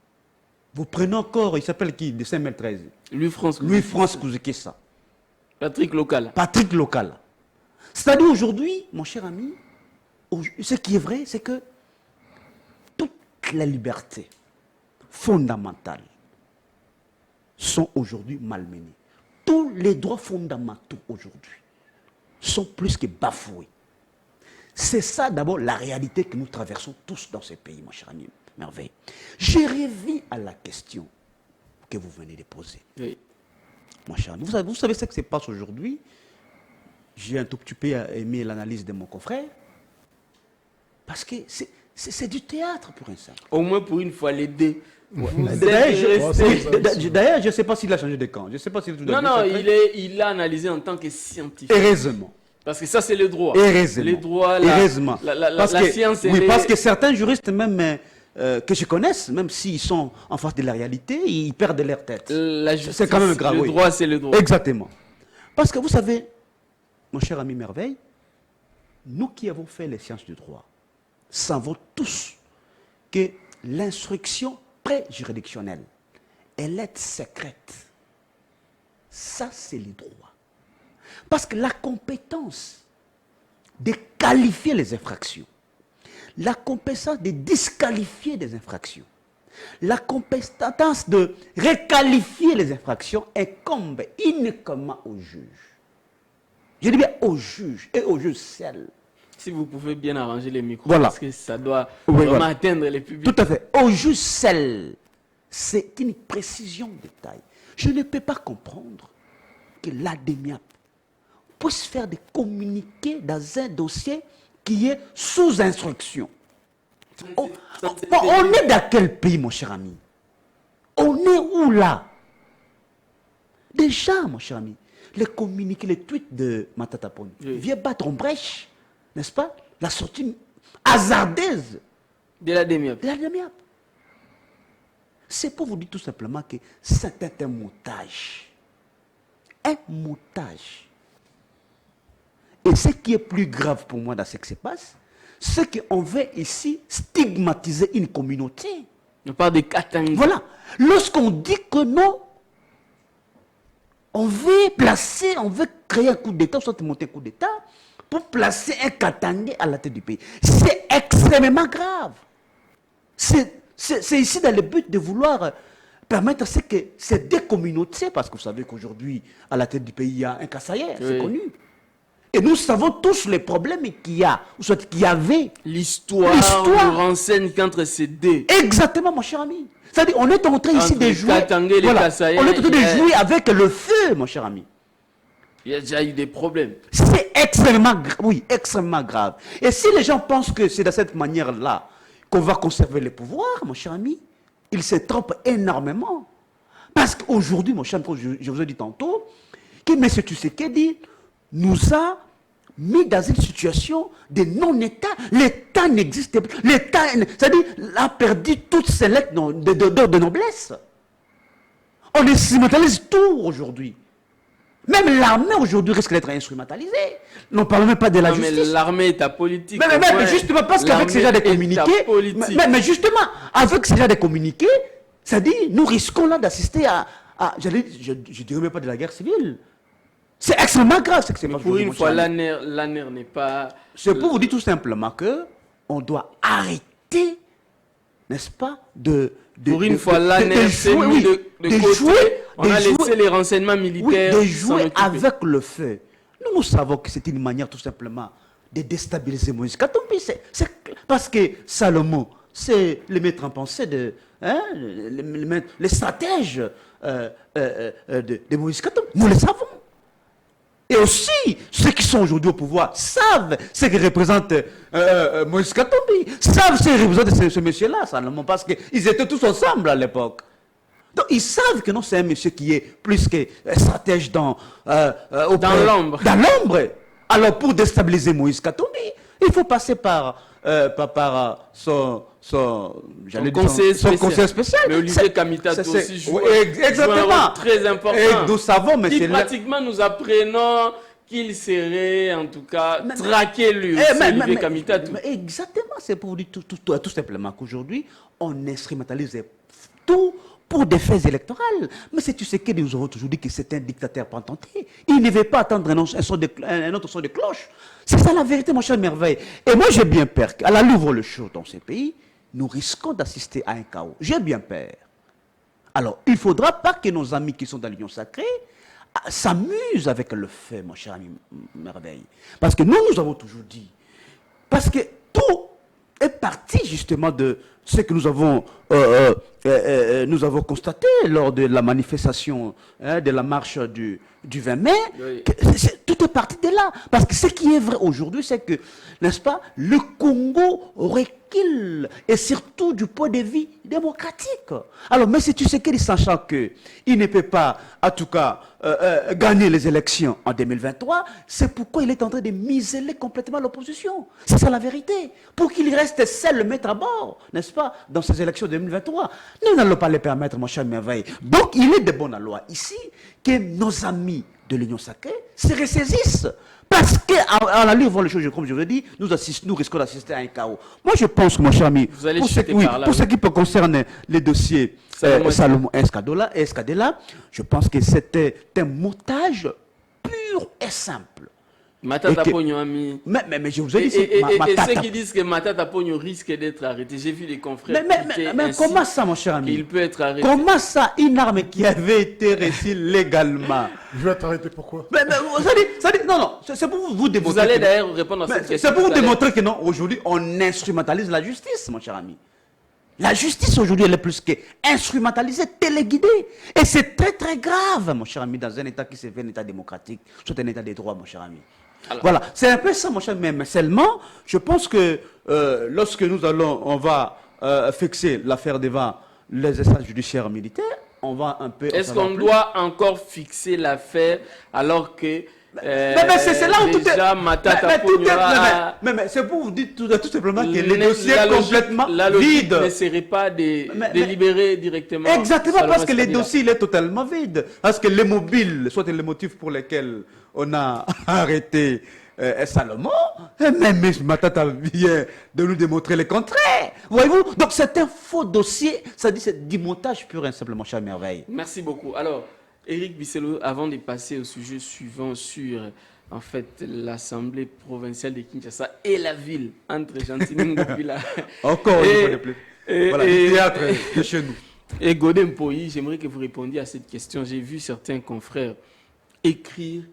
Vous prenez encore, il s'appelle qui, de 5013, Louis France Louis France Kouzekissa, Patrick Local. Patrick Local. C'est-à-dire aujourd'hui, mon cher ami, ce qui est vrai, c'est que toutes les libertés fondamentales sont aujourd'hui malmenées. Tous les droits fondamentaux aujourd'hui sont plus que bafoués. C'est ça d'abord la réalité que nous traversons tous dans ce pays, mon cher ami Merveille. Je reviens à la question que vous venez de poser. Oui. Mon cher ami, vous savez ce qui se passe aujourd'hui. J'ai un tout petit peu aimé l'analyse de mon confrère. Parce que c'est du théâtre pour un sac. Au moins pour une fois, les deux. Vous êtes D'ailleurs, restés- je ne sais pas s'il a changé de camp. Je sais pas s'il est tout Non, non, il l'a analysé en tant que scientifique. Heureusement. Parce que ça, c'est le droit. Heureusement. Les droits, Heureusement. la Parce que- science, oui, elle parce est- que certains juristes, même que je connaisse, même s'ils sont en face de la réalité, ils perdent leur tête. la justice, C'est quand même grave. Le oui. droit, c'est le droit. Exactement. Parce que vous savez, mon cher ami Merveille, nous qui avons fait les sciences du droit, savons tous que l'instruction pré-juridictionnelle, elle est secrète. Ça, c'est le droit. Parce que la compétence de qualifier les infractions, la compétence de disqualifier des infractions, la compétence de requalifier les infractions incombe uniquement au juge. Je dis bien au juge et au juge seul. Si vous pouvez bien arranger les micros, Voilà. parce que ça doit Oui, vraiment voilà. atteindre les publics. Tout à fait. Au juge seul. C'est une précision de taille. Je ne peux pas comprendre que l'ADEMIAP puisse faire des communiqués dans un dossier qui est sous instruction. On est dans quel pays, mon cher ami? On est où là? Déjà, mon cher ami, les communiqués, les tweets de Matata Pony Oui. viennent battre en brèche, n'est-ce pas? La sortie hasardeuse De la demi-heure. de l'ADEMIAP. C'est pour vous dire tout simplement que c'était un montage. Un montage. Et ce qui est plus grave pour moi dans ce qui se passe, c'est qu'on veut ici stigmatiser une communauté. On parle de Katanga. Voilà. Lorsqu'on dit que non, on veut placer, on veut créer un coup d'État, soit monter un coup d'État, pour placer un Katangais à la tête du pays. C'est extrêmement grave. C'est ici dans le but de vouloir permettre à ce que ces deux communautés, parce que vous savez qu'aujourd'hui, à la tête du pays, il y a un Kassaïer, c'est Oui. connu. Et nous savons tous les problèmes qu'il y a, ou soit qu'il y avait. L'histoire L'histoire. nous renseigne qu'entre ces deux. Exactement, mon cher ami. C'est-à-dire, on est en train ici Entre de les jouer. Katangais et les Kassaïens, on est en train il y de a- jouer avec le feu, mon cher ami. Il y a déjà eu des problèmes. C'est extrêmement grave. Oui, extrêmement grave. Et si les gens pensent que c'est de cette manière-là qu'on va conserver le pouvoir, mon cher ami, il se trompe énormément. Parce qu'aujourd'hui, mon cher, je vous ai dit tantôt, que M. Tshisekedi nous a mis dans une situation de non-État. L'État n'existe plus. L'État, c'est-à-dire, a perdu toutes ses lettres de noblesse. On instrumentalise tout aujourd'hui. Même l'armée aujourd'hui risque d'être instrumentalisée. N'en parlons même pas de la justice. Mais l'armée est apolitique. Mais justement, parce qu'avec ces gens de communiqués, mais justement, avec ces gens de communiqués, ça dit, nous risquons là d'assister je dirais même pas de la guerre civile. C'est extrêmement grave ce que c'est. Pour une fois, l'ANER n'est pas... C'est pour vous dire tout simplement que on doit arrêter, n'est-ce pas, pour une fois, l'ANER s'est mis de côté. On a laissé les renseignements militaires de jouer avec le feu. Nous savons que c'est une manière tout simplement de déstabiliser Moïse Katumbi. Parce que Salomon, c'est le maître en pensée les stratèges de Moïse Katumbi. Nous le savons. Et aussi, ceux qui sont aujourd'hui au pouvoir savent ce que représente Moïse Katumbi, savent ce que représente ce monsieur-là, Salomon, parce qu'ils étaient tous ensemble à l'époque. Donc ils savent que non, c'est un monsieur qui est plus que stratège dans l'ombre. Dans l'ombre. Alors pour déstabiliser Moïse Katumbi, il faut passer par son conseiller spécial. Mais Olivier Kamitatu aussi joue un rôle très important. Et nous savons, mais c'est pratiquement nous apprenons qu'il serait en tout cas traqué lui aussi, Olivier Kamitatu. Exactement, c'est pour vous dire tout simplement qu'aujourd'hui, on instrumentalise tout pour des faits électoraux. Mais c'est tu sais que nous avons toujours dit que c'est un dictateur patenté. Il ne veut pas attendre un autre son de cloche. C'est ça la vérité, mon cher Merveille. Et moi, j'ai bien peur qu'à la l'ouvre le chaud dans ces pays, nous risquons d'assister à un chaos. J'ai bien peur. Alors, il ne faudra pas que nos amis qui sont dans l'Union sacrée s'amusent avec le fait, mon cher ami Merveille. Parce que nous avons toujours dit, parce que tout est parti justement de ce que nous avons constaté lors de la manifestation, de la marche du 20 mai. Oui. Tout est parti de là. Parce que ce qui est vrai aujourd'hui, c'est que, n'est-ce pas, le Congo recule, et surtout du point de vue démocratique. Alors, mais si tu sais qu'il sachant qu'il ne peut pas, en tout cas, gagner les élections en 2023, c'est pourquoi il est en train de museler complètement l'opposition. C'est ça la vérité. Pour qu'il reste seul le mettre à bord, n'est-ce pas, dans ces élections 2023. Nous n'allons pas les permettre, mon cher Merveille. Donc, il est de bonne loi ici que nos amis de l'Union sacrée se ressaisissent. Parce qu'à la livre, comme je vous ai dit, nous risquons d'assister à un chaos. Moi, je pense que, mon cher ami, pour ce qui concerne les dossiers Salomon Escadela, je pense que c'était un montage pur et simple. Matata Pogno ami. Mais je vous ai dit, et ceux qui disent que Matata Pogno risque d'être arrêté, j'ai vu les confrères. Mais comment ça, mon cher ami? Il peut être arrêté. Comment ça, une arme qui avait été reçue légalement? Je vais t'arrêter pourquoi? Ça dit, non, c'est pour vous démontrer. Vous allez d'ailleurs répondre à cette question. C'est pour vous démontrer que non, aujourd'hui, on instrumentalise la justice, mon cher ami. La justice aujourd'hui, elle est plus qu'instrumentalisée, téléguidée. Et c'est très très grave, mon cher ami, dans un État qui se fait un État démocratique, soit un État des droits, mon cher ami. Alors, voilà, c'est un peu ça, mon cher, mais seulement, je pense que lorsque on va fixer l'affaire devant les instances judiciaires militaires, on va un peu... Est-ce qu'on doit encore fixer l'affaire alors que... mais c'est là où tout est... Mais c'est pour vous dire tout simplement que le dossier est complètement vide. La logique ne serait pas de libérer directement... Exactement, parce que le dossier il est totalement vide. Parce que les mobiles, soit les motifs pour lesquels on a arrêté Salomon, même Matata vient de nous démontrer le contraire. Voyez-vous? Donc c'est un faux dossier, ça dit c'est du montage pur et simplement, cher Merveille. Merci beaucoup. Alors, Éric Bisselo, avant de passer au sujet suivant sur en fait l'Assemblée provinciale de Kinshasa et la ville entre Gentilly Ngobila. Encore une fois de plus. Voilà, le théâtre de chez nous. Et Godem Poyi, j'aimerais que vous répondiez à cette question. J'ai vu certains confrères écrire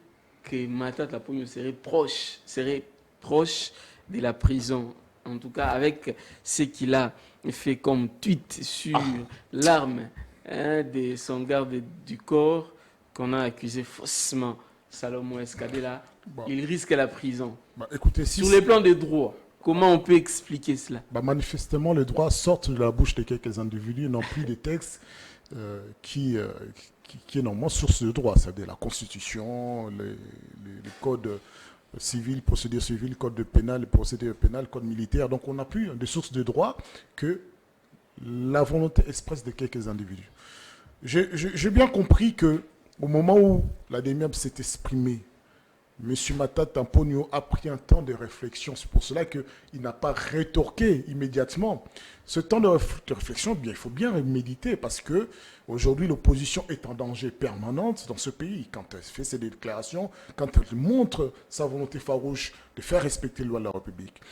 que Matata Pogno serait proche de la prison. En tout cas, avec ce qu'il a fait comme tweet sur l'arme de son garde du corps qu'on a accusé faussement, Salomon Escadela, il risque la prison. Écoutez, sur les plans des droits. Comment on peut expliquer cela? Manifestement, les droits sortent de la bouche de quelques individus, non plus des textes qui est normalement source de droit, c'est-à-dire la Constitution, les codes civils, procédures civiles, code de pénal, procédures pénales, code militaire. Donc on n'a plus de sources de droit que la volonté expresse de quelques individus. J'ai bien compris que au moment où la DEMIAB s'est exprimée, M. Matata Mponyo a pris un temps de réflexion. C'est pour cela qu'il n'a pas rétorqué immédiatement. Ce temps de réflexion, bien, il faut bien méditer parce qu'aujourd'hui, l'opposition est en danger permanente dans ce pays. Quand elle fait ses déclarations, quand elle montre sa volonté farouche de faire respecter les lois de la République.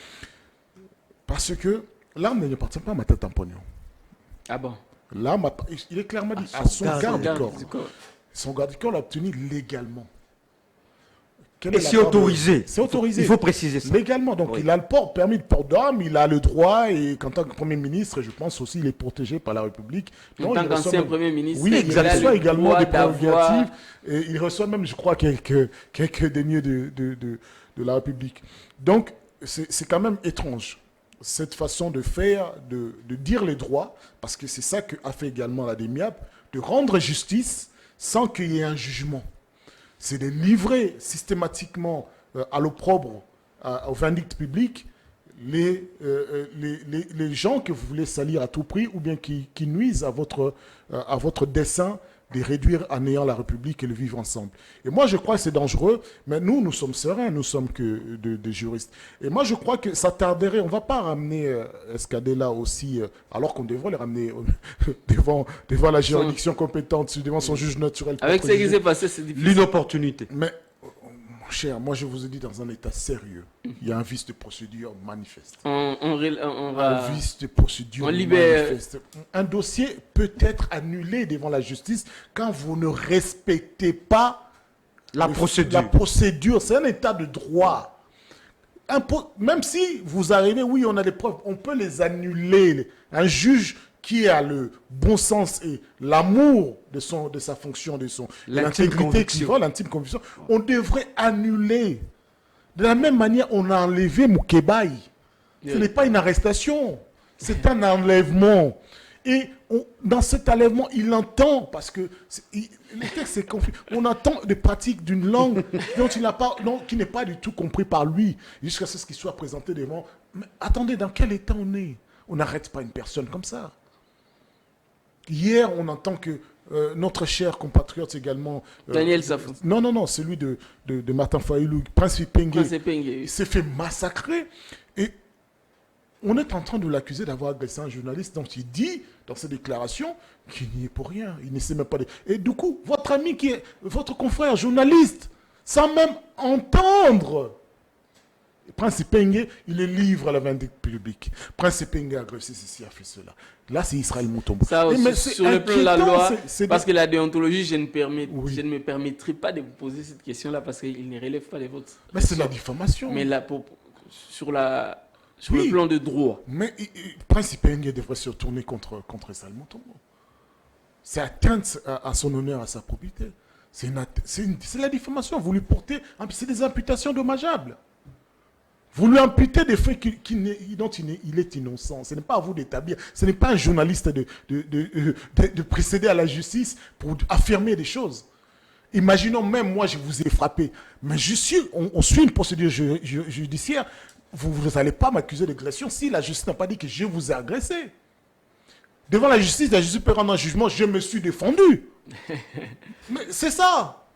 Parce que l'arme n'appartient pas à Matata Mponyo. Ah bon? L'arme, il est clairement dit à son garde du corps. corps. Son garde du corps l'a obtenu légalement. Et c'est autorisé. C'est autorisé. Il faut préciser ça. Légalement. Donc, Oui. il a le permis de port d'armes, il a le droit, et qu'en tant que Premier ministre, je pense aussi, il est protégé par la République. En tant qu'ancien Premier ministre, oui, il reçoit également des d'avoir... prérogatives. Et il reçoit même, je crois, quelques deniers de la République. Donc, c'est quand même étrange, cette façon de faire, de dire les droits, parce que c'est ça qu'a fait également la DEMIAB, de rendre justice sans qu'il y ait un jugement. C'est de livrer systématiquement à l'opprobre, au vindicte public, les gens que vous voulez salir à tout prix ou bien qui nuisent à votre dessein de réduire à néant la République et le vivre ensemble. Et moi, je crois que c'est dangereux, mais nous sommes sereins, nous sommes que des juristes. Et moi, je crois que ça tarderait, on ne va pas ramener Escadella aussi, alors qu'on devrait le ramener devant la juridiction compétente, devant son juge naturel. Avec ce qui s'est passé, c'est difficile. L'inopportunité. Mais, mon cher, moi, je vous ai dit, dans un état sérieux, il y a un vice de procédure manifeste. On va... Un vice de procédure on libère... manifeste. Un dossier peut être annulé devant la justice quand vous ne respectez pas La procédure. La procédure, c'est un état de droit. Même si vous arrivez, oui, on a des preuves, on peut les annuler. Un juge qui a le bon sens et l'amour de sa fonction, l'intégrité qui va, l'intime conviction, on devrait annuler. De la même manière, on a enlevé Moukébaï. Ce n'est pas une arrestation, c'est un enlèvement. Et dans cet enlèvement, il entend, parce que le texte est confus, on entend des pratiques d'une langue qui n'est pas du tout compris par lui, jusqu'à ce qu'il soit présenté devant. Mais attendez, dans quel état on est? On n'arrête pas une personne comme ça. Hier, on entend que notre cher compatriote également... Daniel Safou. Non, celui de Martin Fayoulou, Prince Pengue, il s'est fait massacrer. Et on est en train de l'accuser d'avoir agressé un journaliste. Donc il dit dans ses déclarations qu'il n'y est pour rien. Il ne sait même pas... Et du coup, votre ami qui est votre confrère journaliste, sans même entendre... Prince Pengue, il le livre à la vindicte publique. Prince Pengue a agressé ceci, a fait cela. Là, c'est Israël Moutombo. Ça aussi, sur le plan de la loi, parce que la déontologie, je ne me permettrai pas de vous poser cette question-là parce qu'il ne relève pas des vôtres. Mais c'est la diffamation. Mais là, sur le plan de droit. Mais Prince Pengue devrait se retourner contre Israël Moutombo. C'est atteinte à son honneur, à sa probité. C'est la diffamation. Vous lui portez... C'est des imputations dommageables. Vous lui imputez des faits dont il est innocent. Ce n'est pas à vous d'établir. Ce n'est pas un journaliste de précéder à la justice pour affirmer des choses. Imaginons même moi, je vous ai frappé. Mais on suit une procédure judiciaire. Vous n'allez pas m'accuser d'agression si la justice n'a pas dit que je vous ai agressé. Devant la justice peut rendre un jugement. Je me suis défendu. Mais c'est ça.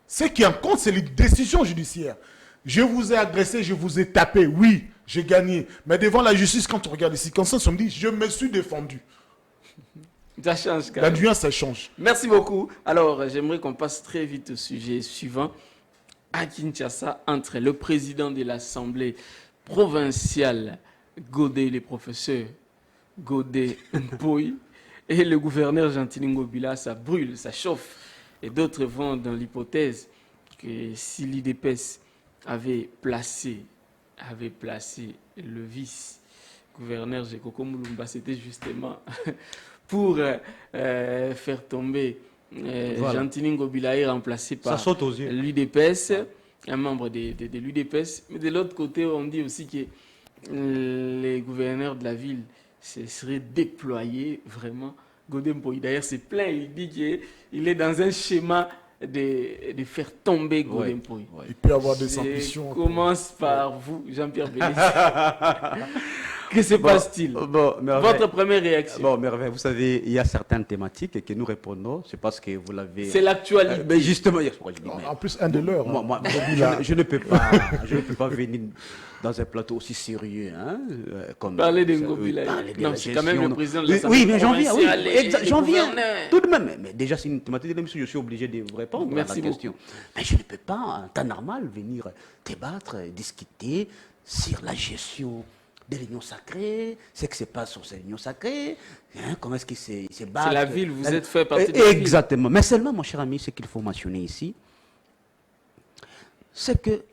Ce qui en compte, c'est les décisions judiciaires. Je vous ai agressé, je vous ai tapé, oui, j'ai gagné. Mais devant la justice, quand on regarde les circonstances, on me dit, je me suis défendu. Ça change quand la même. nuance, ça change. Merci beaucoup. Alors, j'aimerais qu'on passe très vite au sujet suivant. À Kinshasa, entre le président de l'Assemblée provinciale, Godé, le professeur Godé Mpoyi, et le gouverneur Gentili Ngobila, ça brûle, ça chauffe. Et d'autres vont dans l'hypothèse que si l'IDPS avait placé le vice-gouverneur Gekoko Moulumba, c'était justement pour faire tomber Gentili Ngobila et remplacé par l'UDPS, un membre de l'UDPS. Mais de l'autre côté, on dit aussi que les gouverneurs de la ville se seraient déployés vraiment. Godem Boy, d'ailleurs, c'est plein. Il dit qu'il est dans un schéma de faire tomber Godem Boy. Il peut avoir des ambitions. Commence par vous, Jean-Pierre Bélis. Que se passe-t-il? Votre première réaction? Bon, Merveille, vous savez, il y a certaines thématiques que nous répondons. C'est parce que vous l'avez. C'est l'actualité. Mais justement, en plus, un de leurs. Moi, je ne peux pas venir dans un plateau aussi sérieux. Hein, comme parler de Ngobila. Non, c'est quand même le président de l'Assemblée. Oui, mais j'en viens. Oui, j'en viens. gouverneurs. Tout de même. Mais déjà, c'est une thématique de l'émission. Je suis obligé de vous répondre Merci à la question. Mais je ne peux pas, en temps normal, venir débattre, discuter sur la gestion de l'union sacrée, ce qui se passe sur cette union sacrée, hein, comment est-ce qu'ils se battent. C'est la ville, vous êtes fait partie de la ville. Exactement. Mais seulement, mon cher ami, ce qu'il faut mentionner ici, c'est que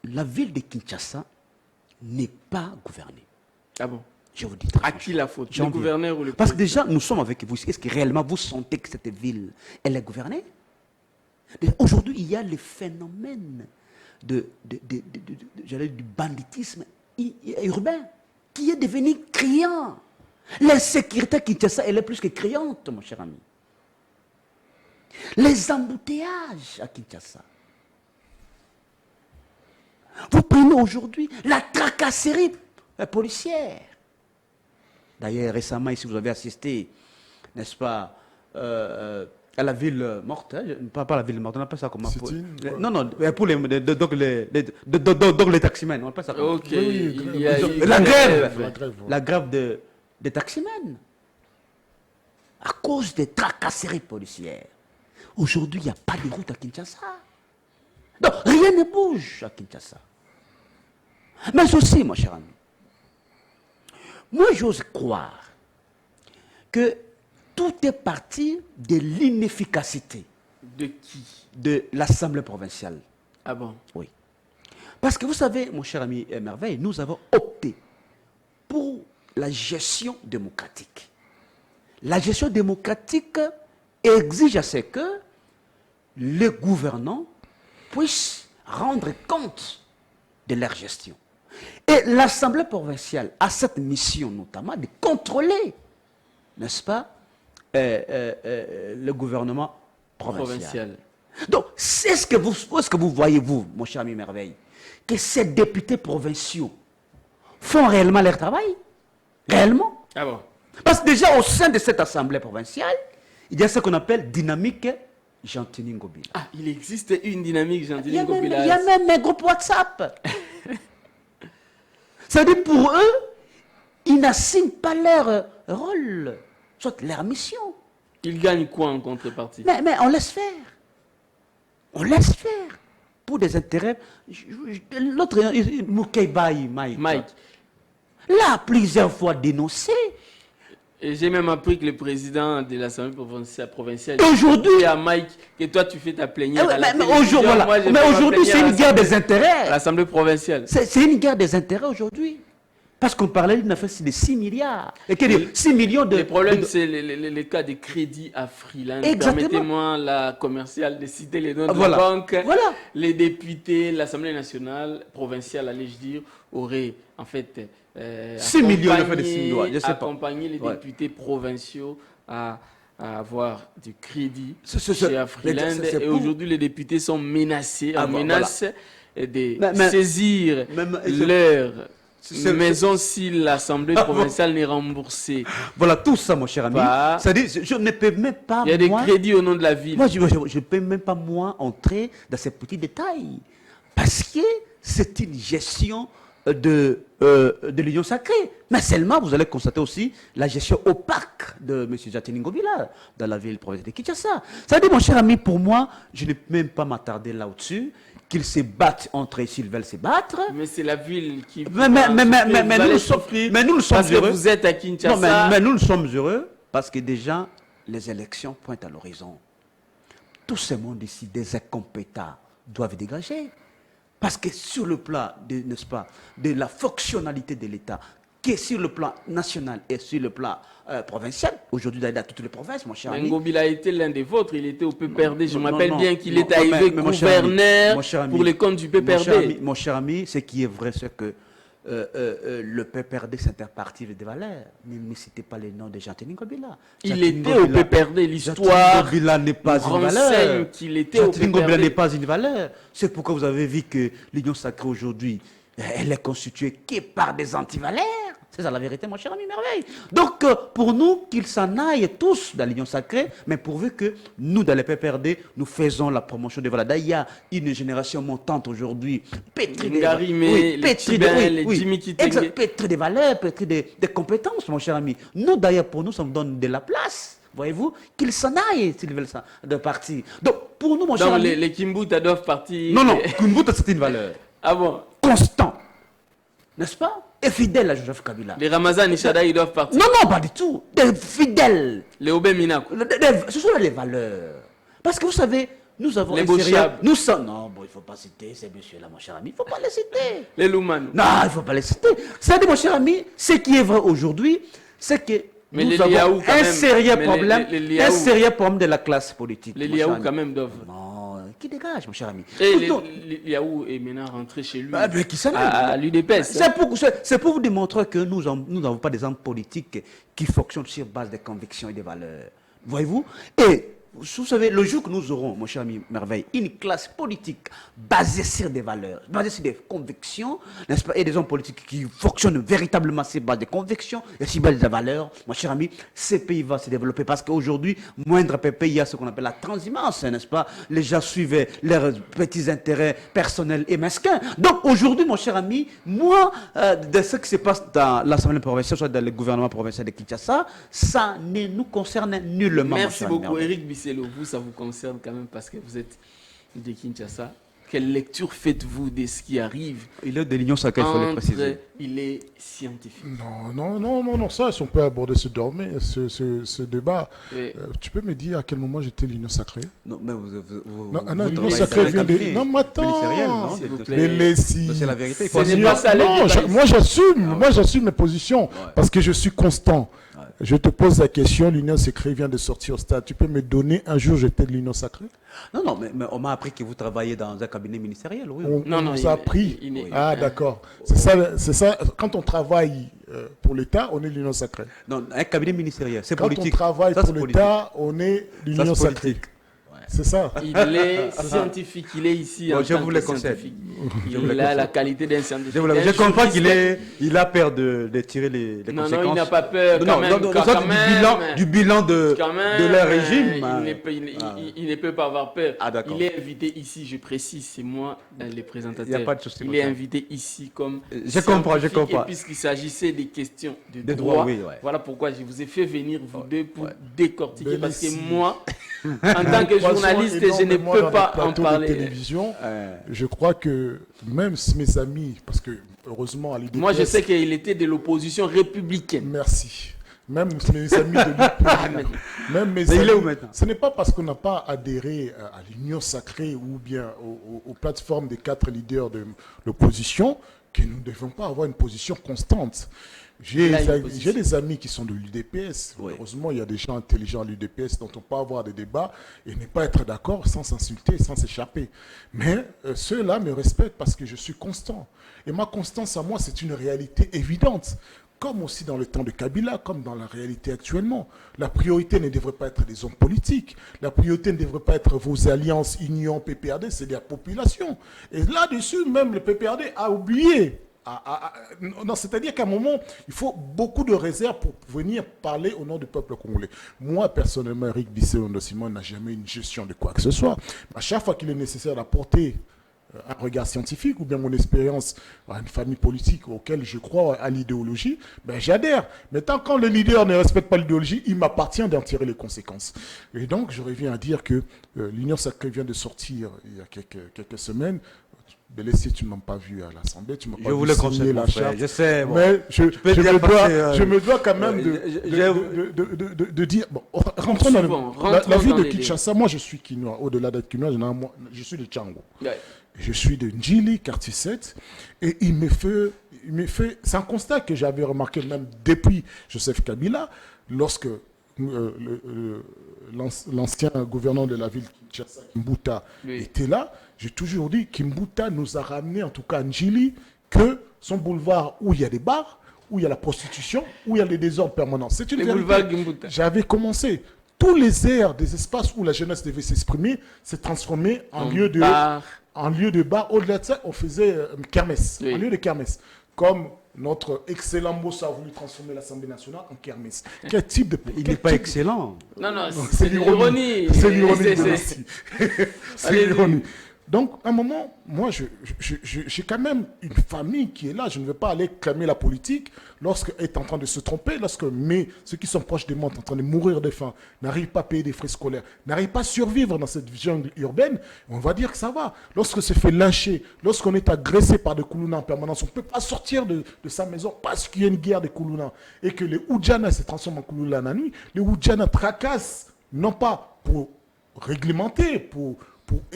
la ville de Kinshasa n'est pas gouvernée. Ah bon? Je vous dis très À qui la faute? Le J'en viens. gouverneur ou le Parce que président? déjà, nous sommes avec vous. Est-ce que réellement vous sentez que cette ville, elle est gouvernée? Aujourd'hui, il y a le phénomène j'allais dire, du banditisme urbain qui est devenu criant. L'insécurité à Kinshasa, elle est plus que criante, mon cher ami. Les embouteillages à Kinshasa. Vous prenez aujourd'hui la tracasserie policière. D'ailleurs, récemment, ici, vous avez assisté, n'est-ce pas, à la ville morte, hein, pas la ville morte, on appelle ça comment? Non, pour donc les taximens, on appelle ça comment? Ok, il y a eu la grève des taximens. À cause des tracasseries policières. Aujourd'hui, il n'y a pas de route à Kinshasa. Donc, rien ne bouge à Kinshasa. Mais aussi, mon cher ami, moi, j'ose croire que tout est parti de l'inefficacité. De qui? De l'Assemblée provinciale. Ah bon? Oui. Parce que vous savez, mon cher ami Merveille, nous avons opté pour la gestion démocratique. La gestion démocratique exige à ce que les gouvernants puissent rendre compte de leur gestion. Et l'Assemblée provinciale a cette mission notamment de contrôler, n'est-ce pas, le gouvernement provincial. Donc, est-ce que vous voyez, vous, mon cher ami Merveille, que ces députés provinciaux font réellement leur travail? Réellement? Ah bon? Parce que déjà, au sein de cette Assemblée provinciale, il y a ce qu'on appelle dynamique Gentini Ngobila. Ah, il existe une dynamique Gentini Il Ngobila. y a même un groupe WhatsApp. Ça veut dire pour eux, ils n'assignent pas leur rôle, soit leur mission. Ils gagnent quoi en contrepartie? Mais on laisse faire. On laisse faire. Pour des intérêts. L'autre, Moukeibaï, Mike, l'a plusieurs fois dénoncé. Et j'ai même appris que le président de l'Assemblée provinciale aujourd'hui, à Mike que toi tu fais ta plénière. Mais aujourd'hui, c'est une guerre des intérêts. L'Assemblée provinciale. C'est une guerre des intérêts aujourd'hui. Parce qu'on parlait d'une affaire de 6 milliards. Et 6 millions de... Le problème, c'est le cas des crédits à Freeland. Permettez-moi, la commerciale, de citer les noms de la banque. Voilà. Les députés, l'Assemblée nationale, provinciale, allais-je dire, auraient en fait 6 millions de 6 millions, je sais pas. Accompagné les députés provinciaux à avoir du crédit chez Afriland. Et aujourd'hui, les députés sont menacés, on menace de saisir leur maison si l'Assemblée provinciale n'est remboursée. Voilà tout ça, mon cher ami. C'est-à-dire, je ne peux même pas. Il y a des crédits au nom de la ville. Moi, je ne peux même pas, moi, entrer dans ces petits détails. Parce que c'est une gestion de l'Union sacrée. Mais seulement, vous allez constater aussi la gestion opaque de M. Gentini Ngobila dans la ville provinciale de Kinshasa. Ça veut dire, mon cher ami, pour moi, je ne peux même pas m'attarder là-dessus. Qu'ils se battent entre eux s'ils veulent se battre. Mais c'est la ville qui... Mais nous sommes heureux. Parce que vous êtes à Kinshasa. Non, mais nous sommes heureux parce que déjà, les élections pointent à l'horizon. Tout ce monde ici, des incompétents, doivent dégager. Parce que sur le plan, n'est-ce pas, de la fonctionnalité de l'État, qui est sur le plan national et sur le plan provincial, aujourd'hui dans toutes les provinces, mon cher ami. Ngobila a été l'un des vôtres, il était au PPRD. Je m'appelle bien qu'il est arrivé gouverneur pour les comptes du PPRD. Mon cher ami, ce qui est vrai, c'est que le PPRD, c'est un parti des valeurs. Ne citez pas les noms de Jean-Thénie Ngobila. Il était au PPRD, l'histoire Ngobila n'est pas une valeur. renseigne qu'il était au Jean-Thénie Ngobila n'est PPRD. pas une valeur. C'est pourquoi vous avez vu que l'Union sacrée aujourd'hui, elle est constituée que par des antivaleurs. C'est ça la vérité, mon cher ami Merveille. Donc, pour nous, qu'ils s'en aillent tous dans l'Union sacrée, mais pourvu que nous, dans les PPRD, nous faisons la promotion des valeurs. D'ailleurs, il y a une génération montante aujourd'hui, pétrie des Ngari Mé, les Tibin, les Jimmy Kitenge. Exact, pétrie des valeurs, pétrie des compétences, mon cher ami. Nous, d'ailleurs, pour nous, ça nous donne de la place. Voyez-vous, qu'ils s'en aillent s'ils veulent ça, de partir. Donc, pour nous, mon cher Donc ami. les Kimbuta doivent partir. Non, Kumbuta, c'est une valeur. Ah bon? Constant. N'est-ce pas? Et fidèle à Joseph Kabila. Les Ramazan et Shada, ils doivent partir. Non, pas du tout. Des fidèles. Les Obé Minako. Ce sont les valeurs. Parce que vous savez, nous avons Les inséré- Bochab. Nous sommes. Non, bon, il ne faut pas citer ces messieurs-là, mon cher ami. Il ne faut pas les citer. Les Louman. Non, il ne faut pas les citer. C'est-à-dire, mon cher ami, ce qui est vrai aujourd'hui, c'est que Mais nous les avons Liaou, quand un même. sérieux Mais problème, les Liaou. un sérieux problème de la classe politique. Les mon cher Liaou, ami. quand même, doivent. Non, qui dégage, mon cher ami. Et Pourtant- les Liaou est maintenant rentré chez lui. Ah, mais qui s'en aille. à l'UDPS. C'est pour vous démontrer que nous n'avons pas des hommes politiques qui fonctionnent sur base des convictions et des valeurs. Voyez-vous? Et vous savez, le jour que nous aurons, mon cher ami Merveille, une classe politique basée sur des valeurs, basée sur des convictions, n'est-ce pas, et des hommes politiques qui fonctionnent véritablement sur base des convictions et sur base des valeurs, mon cher ami, ce pays va se développer parce qu'aujourd'hui, moindre pays, il y a ce qu'on appelle la transhumance, n'est-ce pas? Les gens suivent leurs petits intérêts personnels et mesquins. Donc aujourd'hui, mon cher ami, moi, de ce qui se passe dans l'Assemblée provinciale, soit dans le gouvernement provincial de Kinshasa, ça ne nous concerne nullement. mon Merci cher ami beaucoup, Merveille. Eric Bisselo. Vous, ça vous concerne quand même parce que vous êtes de Kinshasa. Quelle lecture faites-vous de ce qui arrive? Il est de l'Union sacrée, il faut le préciser. Il est scientifique. Non, ça, si on peut aborder ce débat. Oui. Tu peux me dire à quel moment j'étais l'Union sacrée? Non, mais l'Union sacrée vient de... Non, mais attends. S'il vous plaît. Mais si... C'est la vérité. Il Ce faut n'est pas ça, les Non, débats. moi j'assume mes positions parce que je suis constant. Je te pose la question, l'Union sacrée vient de sortir au stade. Tu peux me donner un jour j'étais de l'Union sacrée? Non, mais on m'a appris que vous travaillez dans un cabinet ministériel, oui. On nous a appris. il est- Ah, d'accord. C'est ça. Quand on travaille pour l'État, on est l'Union sacrée. Non, un cabinet ministériel, c'est Quand politique. on travaille Ça, pour c'est l'État, on est Ça, l'Union c'est sacrée. politique. C'est ça. Il est scientifique, il est ici Bon, en je tant vous que le concède. scientifique. Je vous le Il a concède. la qualité d'un scientifique. Je comprends qu'il a peur de tirer les Non, conséquences. il n'a pas peur quand même. Dans quand du bilan de quand même, leur régime. Il ne peut pas avoir peur. Ah, d'accord. Il est invité ici, je précise, c'est moi le présentateur. Il y a pas de souci Il comme est ça. invité ici comme Je comprends. scientifique. Et puisqu'il s'agissait des questions de Des droit, droits, oui, ouais. voilà pourquoi je vous ai fait venir vous deux pour décortiquer. Mais Parce que si. moi, en tant que journaliste, je ne peux pas en De parler. télévision, je crois que même si mes amis, parce que heureusement à l'IDPS... Moi, je sais qu'il était de l'opposition républicaine. Merci. Même mes amis de l'UPR, même mes Mais il est où amis, maintenant? ce n'est pas parce qu'on n'a pas adhéré à l'Union sacrée ou bien aux plateformes des 4 leaders de l'opposition que nous ne devons pas avoir une position constante. J'ai Là, une position. des amis qui sont de l'UDPS. Oui. Heureusement, il y a des gens intelligents à l'UDPS dont on peut avoir des débats et ne pas être d'accord sans s'insulter, sans s'échapper. Mais ceux-là me respectent parce que je suis constant. Et ma constance à moi, c'est une réalité évidente. Comme aussi dans le temps de Kabila, comme dans la réalité actuellement. La priorité ne devrait pas être des hommes politiques. La priorité ne devrait pas être vos alliances, Union, PPRD, c'est la population. Et là-dessus, même le PPRD a oublié. Non, c'est-à-dire qu'à un moment, il faut beaucoup de réserve pour venir parler au nom du peuple congolais. Moi, personnellement, Eric Bisselo-Simon n'a jamais une gestion de quoi que ce soit. À chaque fois qu'il est nécessaire d'apporter un regard scientifique ou bien mon expérience à une famille politique auquel je crois à l'idéologie, ben j'adhère. Mais tant quand le leader ne respecte pas l'idéologie, il m'appartient d'en tirer les conséquences. Et donc, je reviens à dire que l'Union sacrée vient de sortir il y a quelques semaines. Belessi, tu ne m'as pas vu à l'Assemblée, tu m'as pas Je vous vu le signer conseille, la mon frère. charte. Je sais. Bon. Mais je me dois quand même de dire... Bon, rentrons dans la vie de Kinshasa. Moi, je suis Kinois. Au-delà d'être Kinois, je suis de Tchango. Ouais. Je suis de Ndjili, quartier 7. Et il me fait... C'est un constat que j'avais remarqué même depuis Joseph Kabila, lorsque l'ancien gouverneur de la ville de Kinshasa, Kimbuta, Oui. était là. J'ai toujours dit Kimbuta nous a ramené, en tout cas Ndjili, que sont boulevards où il y a des bars, où il y a la prostitution, où il y a les désordres permanents. C'est une Les vérité. boulevards Gimbuta. J'avais commencé. Tous les aires des espaces où la jeunesse devait s'exprimer s'est transformé en lieu de bar. bar. Au-delà de ça, on faisait kermesse, Oui. un lieu de kermesse. Comme notre excellent Moussa a voulu transformer l'Assemblée nationale en kermesse. Quel type de... Il quel n'est pas type- excellent. Non, non, Non, c'est l'ironie. C'est l'ironie C'est- de c'est- Nassi. C'est Allez-y. l'ironie. Donc, à un moment, moi, j'ai quand même une famille qui est là. Je ne vais pas aller clamer la politique lorsqu'elle est en train de se tromper, lorsque ceux qui sont proches de moi sont en train de mourir de faim, n'arrivent pas à payer des frais scolaires, n'arrivent pas à survivre dans cette jungle urbaine. On va dire que ça va. Lorsque se fait lyncher, lorsqu'on est agressé par des Koulouna en permanence, on ne peut pas sortir de sa maison parce qu'il y a une guerre des Koulouna et que les Oudjana se transforment en Koulouna la nuit. Les Oudjana tracassent, non pas pour réglementer, pour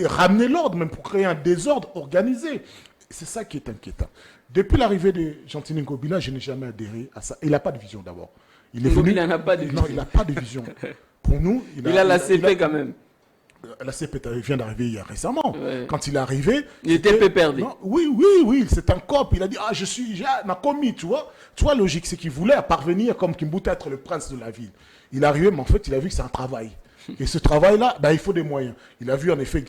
ramener l'ordre, même pour créer un désordre organisé. C'est ça qui est inquiétant. Depuis l'arrivée de Gentini Ngobila, je n'ai jamais adhéré à ça. Il n'a pas de vision d'abord. Il est Ngobila venu. n'a pas de Non, vision. il n'a pas de vision. Pour nous, Il a la CP quand même. La CP vient d'arriver il y a récemment. Ouais. Quand il est arrivé. Il était c'était- péperdé. Non, oui, c'est un cop. Il a dit, j'ai un commis, tu vois. Tu vois, logique, c'est qu'il voulait parvenir comme Kimbuta être le prince de la ville. Il est arrivé, mais en fait, il a vu que c'est un travail. Et ce travail-là, il faut des moyens. Il a vu en effet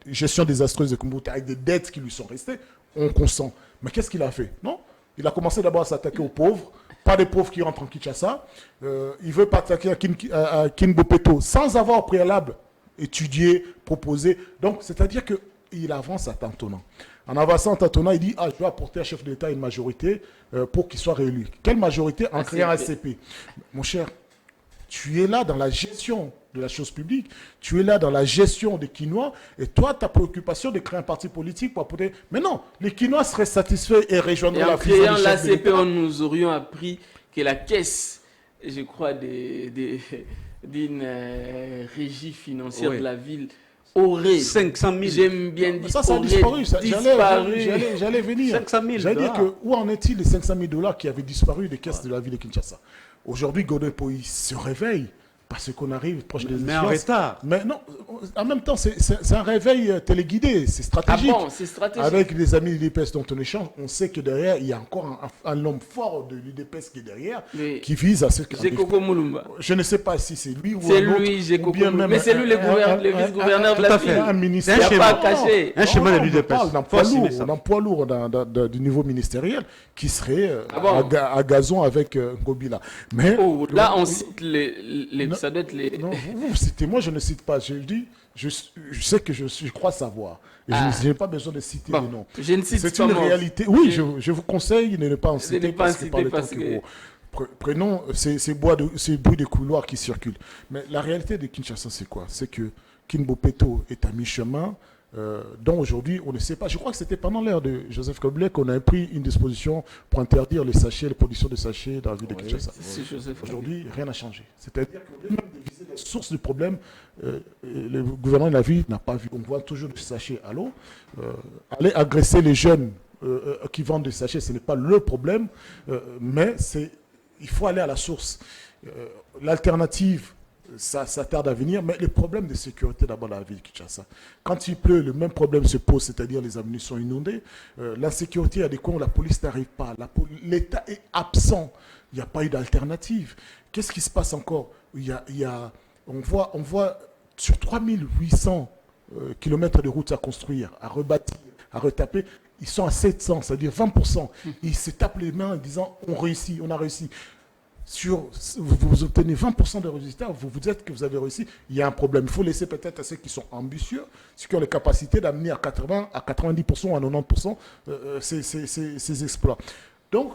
gestion désastreuse de Kimbuta avec des dettes qui lui sont restées. On consent. Mais qu'est-ce qu'il a fait? Non? Il a commencé d'abord à s'attaquer aux pauvres. Pas des pauvres qui rentrent en Kinshasa. Il veut pas attaquer à Kinbopeto sans avoir au préalable étudié, proposé. Donc, c'est-à-dire qu'il avance à tâtonnant. En avançant à tâtonnant, il dit, je dois apporter à chef de l'État une majorité pour qu'il soit réélu. Quelle majorité? En créant un CP. Mon cher, tu es là dans la gestion de la chose publique, tu es là dans la gestion des Quinois, et toi, ta préoccupation de créer un parti politique pour apporter... Mais non, les Quinois seraient satisfaits et rejoindraient Et en la fusion créant du chef de l'ACP, l'État. nous aurions appris que la caisse, je crois, d'une régie financière Oui. de la ville aurait... 500 000. J'aime bien dire Ça a aurait disparu. disparu. J'allais venir. 500 000 J'allais dire dollars. que où en est-il des 500 000 dollars qui avaient disparu des caisses de la ville de Kinshasa? Aujourd'hui, Godin Poï se réveille parce qu'on arrive proche des Mais en échéances. retard. Mais non, en même temps, c'est un réveil téléguidé, c'est Ah stratégique. bon, c'est stratégique. Avec les amis de l'UDPS dont on échange, on sait que derrière, il y a encore un homme fort de l'UDPS qui est derrière, Oui. qui vise à ce que... J'ai Coco Moulumba. Je ne sais pas si c'est lui ou C'est un autre, lui, j'ai ou Coco bien Moulumba. même Mais c'est lui le vice-gouverneur de tout la à fait. ville. un ministère. Il n'y a pas à schéma. cacher. Un schéma de On l'UDPS. parle d'un Faut poids assumer lourd, ça. d'un poids lourd du niveau ministériel qui serait Ah bon? à gazon avec Ngobila. Mais Oh, là, on cite Non. ça doit être les... non, vous citez, moi je ne cite pas. Je dis, je sais que je crois savoir. Et Ah. je n'ai pas besoin de citer Bon, les noms. je ne cite C'est pas une moi. réalité. Oui, je vous conseille de ne pas en ne citer pas en parce que citer par le temps parce qui que- court. Prenons ces bruits de couloirs qui circulent. Mais la réalité de Kinshasa, c'est quoi? C'est que Kinbopeto est à mi-chemin, dont aujourd'hui, on ne sait pas. Je crois que c'était pendant l'ère de Joseph Kabila qu'on a pris une disposition pour interdire les sachets, les production de sachets dans la ville de Kinshasa. C'est Joseph. Aujourd'hui, rien n'a changé. C'est-à-dire qu'au lieu même de viser les sources du problème, le gouvernement de la ville n'a pas vu. On voit toujours des sachets à l'eau. Aller agresser les jeunes qui vendent des sachets, ce n'est pas le problème, mais il faut aller à la source. L'alternative, ça tarde à venir, mais le problème de sécurité d'abord dans la ville de Kinshasa. Quand il pleut, le même problème se pose, c'est-à-dire les avenues sont inondées. L'insécurité, il y a des coins où la police n'arrive pas. L'État est absent. Il n'y a pas eu d'alternative. Qu'est-ce qui se passe encore? On voit sur 3800 kilomètres de routes à construire, à rebâtir, à retaper, ils sont à 700, c'est-à-dire 20%. Ils se tapent les mains en disant on réussit, on a réussi. Vous obtenez 20% de résultats, vous vous dites que vous avez réussi, il y a un problème. Il faut laisser peut-être à ceux qui sont ambitieux, ceux qui ont les capacités d'amener à 80, à 90% ou à 90% ces exploits. Donc,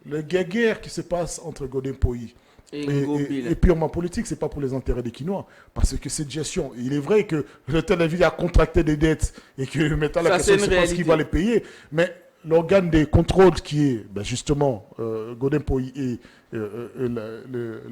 le guerre qui se passe entre Godin Poï et purement politique, c'est pas pour les intérêts des Quinois. Parce que cette gestion, il est vrai que le Tel Aviv a contracté des dettes et que maintenant la question c'est pas ce qui va les payer. Mais l'organe des contrôles qui est justement Godin Poï et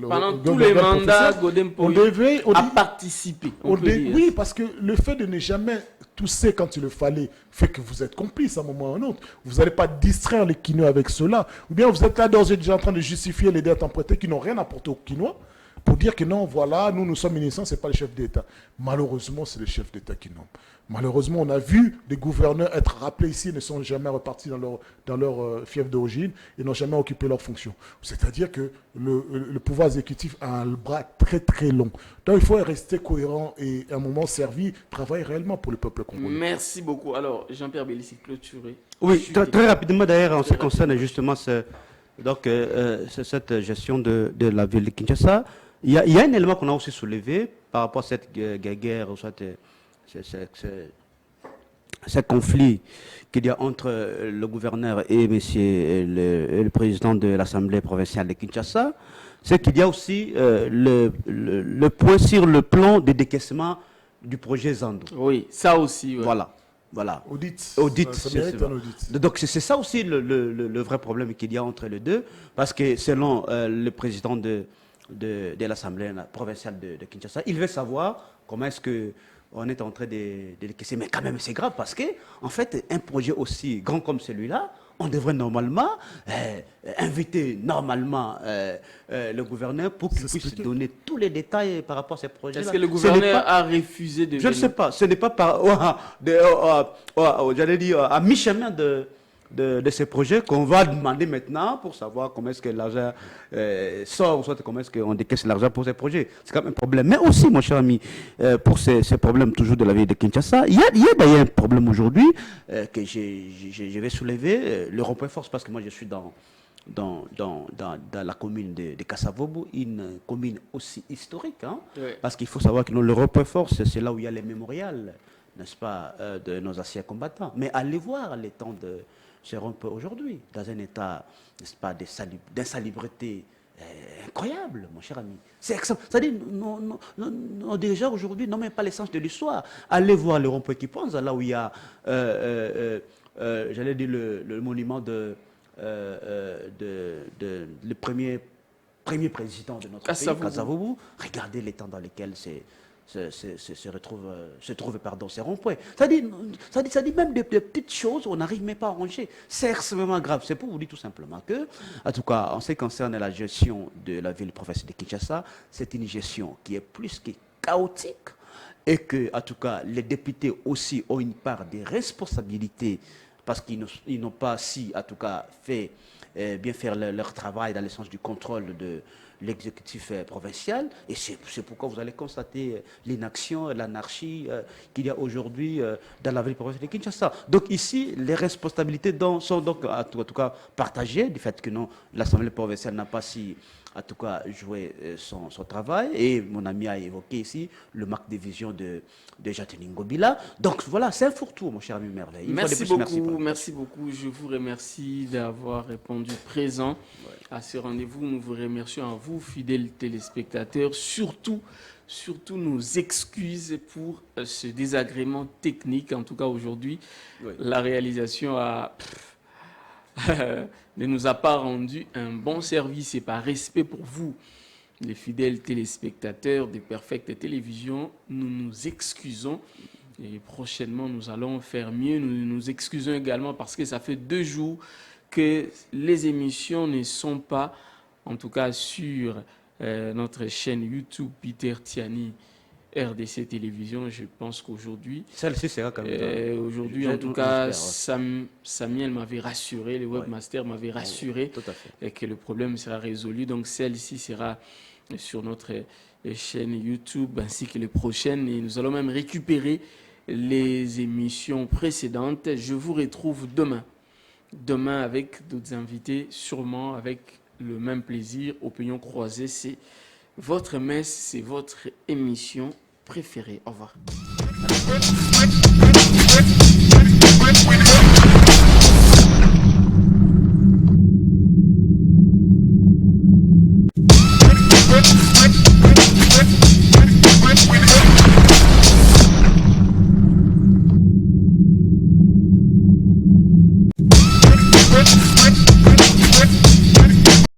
pendant tous les mandats, Godin Poï a participé. Oui, parce que le fait de ne jamais tousser quand il le fallait fait que vous êtes complice à un moment ou à un autre. Vous n'allez pas distraire les Quinois avec cela. Ou bien vous êtes là d'ores et déjà en train de justifier les dettes empruntées qui n'ont rien apporté aux Quinois. pour dire que non, voilà, nous sommes innocents, ce n'est pas le chef d'État. Malheureusement, c'est le chef d'État qui nomme. Malheureusement, on a vu des gouverneurs être rappelés ici et ne sont jamais repartis dans leur fief d'origine et n'ont jamais occupé leur fonction. C'est-à-dire que le pouvoir exécutif a un bras très très long. Donc il faut rester cohérent et à un moment servi, travailler réellement pour le peuple congolais. Merci beaucoup. Alors, Jean-Pierre Bélissi, clôturé. Oui, très rapidement d'ailleurs, en ce qui concerne justement cette gestion de la ville de Kinshasa, il y a un élément qu'on a aussi soulevé par rapport à cette guerre, ou ce conflit qu'il y a entre le gouverneur et le président de l'Assemblée provinciale de Kinshasa, c'est qu'il y a aussi le point sur le plan de décaissement du projet Zando. Oui, ça aussi. Ouais. Voilà. Audit. Ça mérite un audit. Donc c'est ça aussi le vrai problème qu'il y a entre les deux, parce que selon le président de l'Assemblée provinciale de Kinshasa, il veut savoir comment est-ce qu'on est en train de décaisser. Mais quand même c'est grave, parce que en fait un projet aussi grand comme celui-là, on devrait normalement inviter le gouverneur pour qu'il puisse donner tous les détails par rapport à ces projets-là. Est-ce que le gouverneur a refusé de venir? Je ne sais pas. Ce n'est pas j'allais dire, à mi-chemin de ces projets qu'on va demander maintenant pour savoir comment est-ce que l'argent sort, ou soit comment est-ce qu'on décaisse l'argent pour ces projets. C'est quand même un problème. Mais aussi, mon cher ami, pour ces problèmes toujours de la ville de Kinshasa, il y a d'ailleurs un problème aujourd'hui que je vais soulever, le rond-point force, parce que moi je suis dans la commune de Kassavobo, une commune aussi historique, hein, oui. Parce qu'il faut savoir que le rond-point force, c'est là où il y a les mémorials, n'est-ce pas, de nos anciens combattants. Mais allez voir l'état de ce rond-point aujourd'hui, dans un état, n'est-ce pas, d'insalubrité incroyable, mon cher ami. C'est-à-dire, nos dirigeants aujourd'hui n'ont même pas l'essence de l'histoire. Allez voir le rond-point qui pense, là où il y a, j'allais dire, le monument le premier président de notre pays, Kassavobo. Regardez l'état dans lequel se trouve ces ronds-points. Ça dit même des petites choses, on n'arrive même pas à ranger. C'est extrêmement grave. C'est pour vous dire tout simplement que, en tout cas, en ce qui concerne la gestion de la ville provinciale de Kinshasa, c'est une gestion qui est plus que chaotique, et que, en tout cas, les députés aussi ont une part de responsabilité, parce qu'ils n'ont pas, en tout cas, bien faire leur travail dans le sens du contrôle de l'exécutif provincial. Et c'est pourquoi vous allez constater l'inaction, l'anarchie qu'il y a aujourd'hui dans la ville provinciale de Kinshasa. Donc ici, les responsabilités sont donc en tout cas partagées, du fait que l'Assemblée provinciale n'a pas en tout cas joué son travail. Et mon ami a évoqué ici le manque de vision de Jatini Ngobila. Donc voilà, c'est un fourre-tout, mon cher ami Merveille. Merci beaucoup. Je vous remercie d'avoir répondu présent à ce rendez-vous. Nous vous remercions à vous, fidèles téléspectateurs. Surtout nos excuses pour ce désagrément technique. En tout cas, aujourd'hui, la réalisation ne nous a pas rendu un bon service, et par respect pour vous, les fidèles téléspectateurs de Perfect Télévision, nous nous excusons, et prochainement nous allons faire mieux. Nous nous excusons également parce que ça fait 2 jours que les émissions ne sont pas, en tout cas sur notre chaîne YouTube Peter Tiani RDC Télévision. Je pense qu'aujourd'hui, celle-ci sera quand même. Aujourd'hui, en tout cas, Samuel m'avait rassuré, le webmaster m'avait rassuré que le problème sera résolu. Donc celle-ci sera sur notre chaîne YouTube ainsi que les prochaines, et nous allons même récupérer les émissions précédentes. Je vous retrouve demain avec d'autres invités, sûrement avec le même plaisir. Opinion croisée, c'est votre messe, c'est votre émission préférée. Au revoir.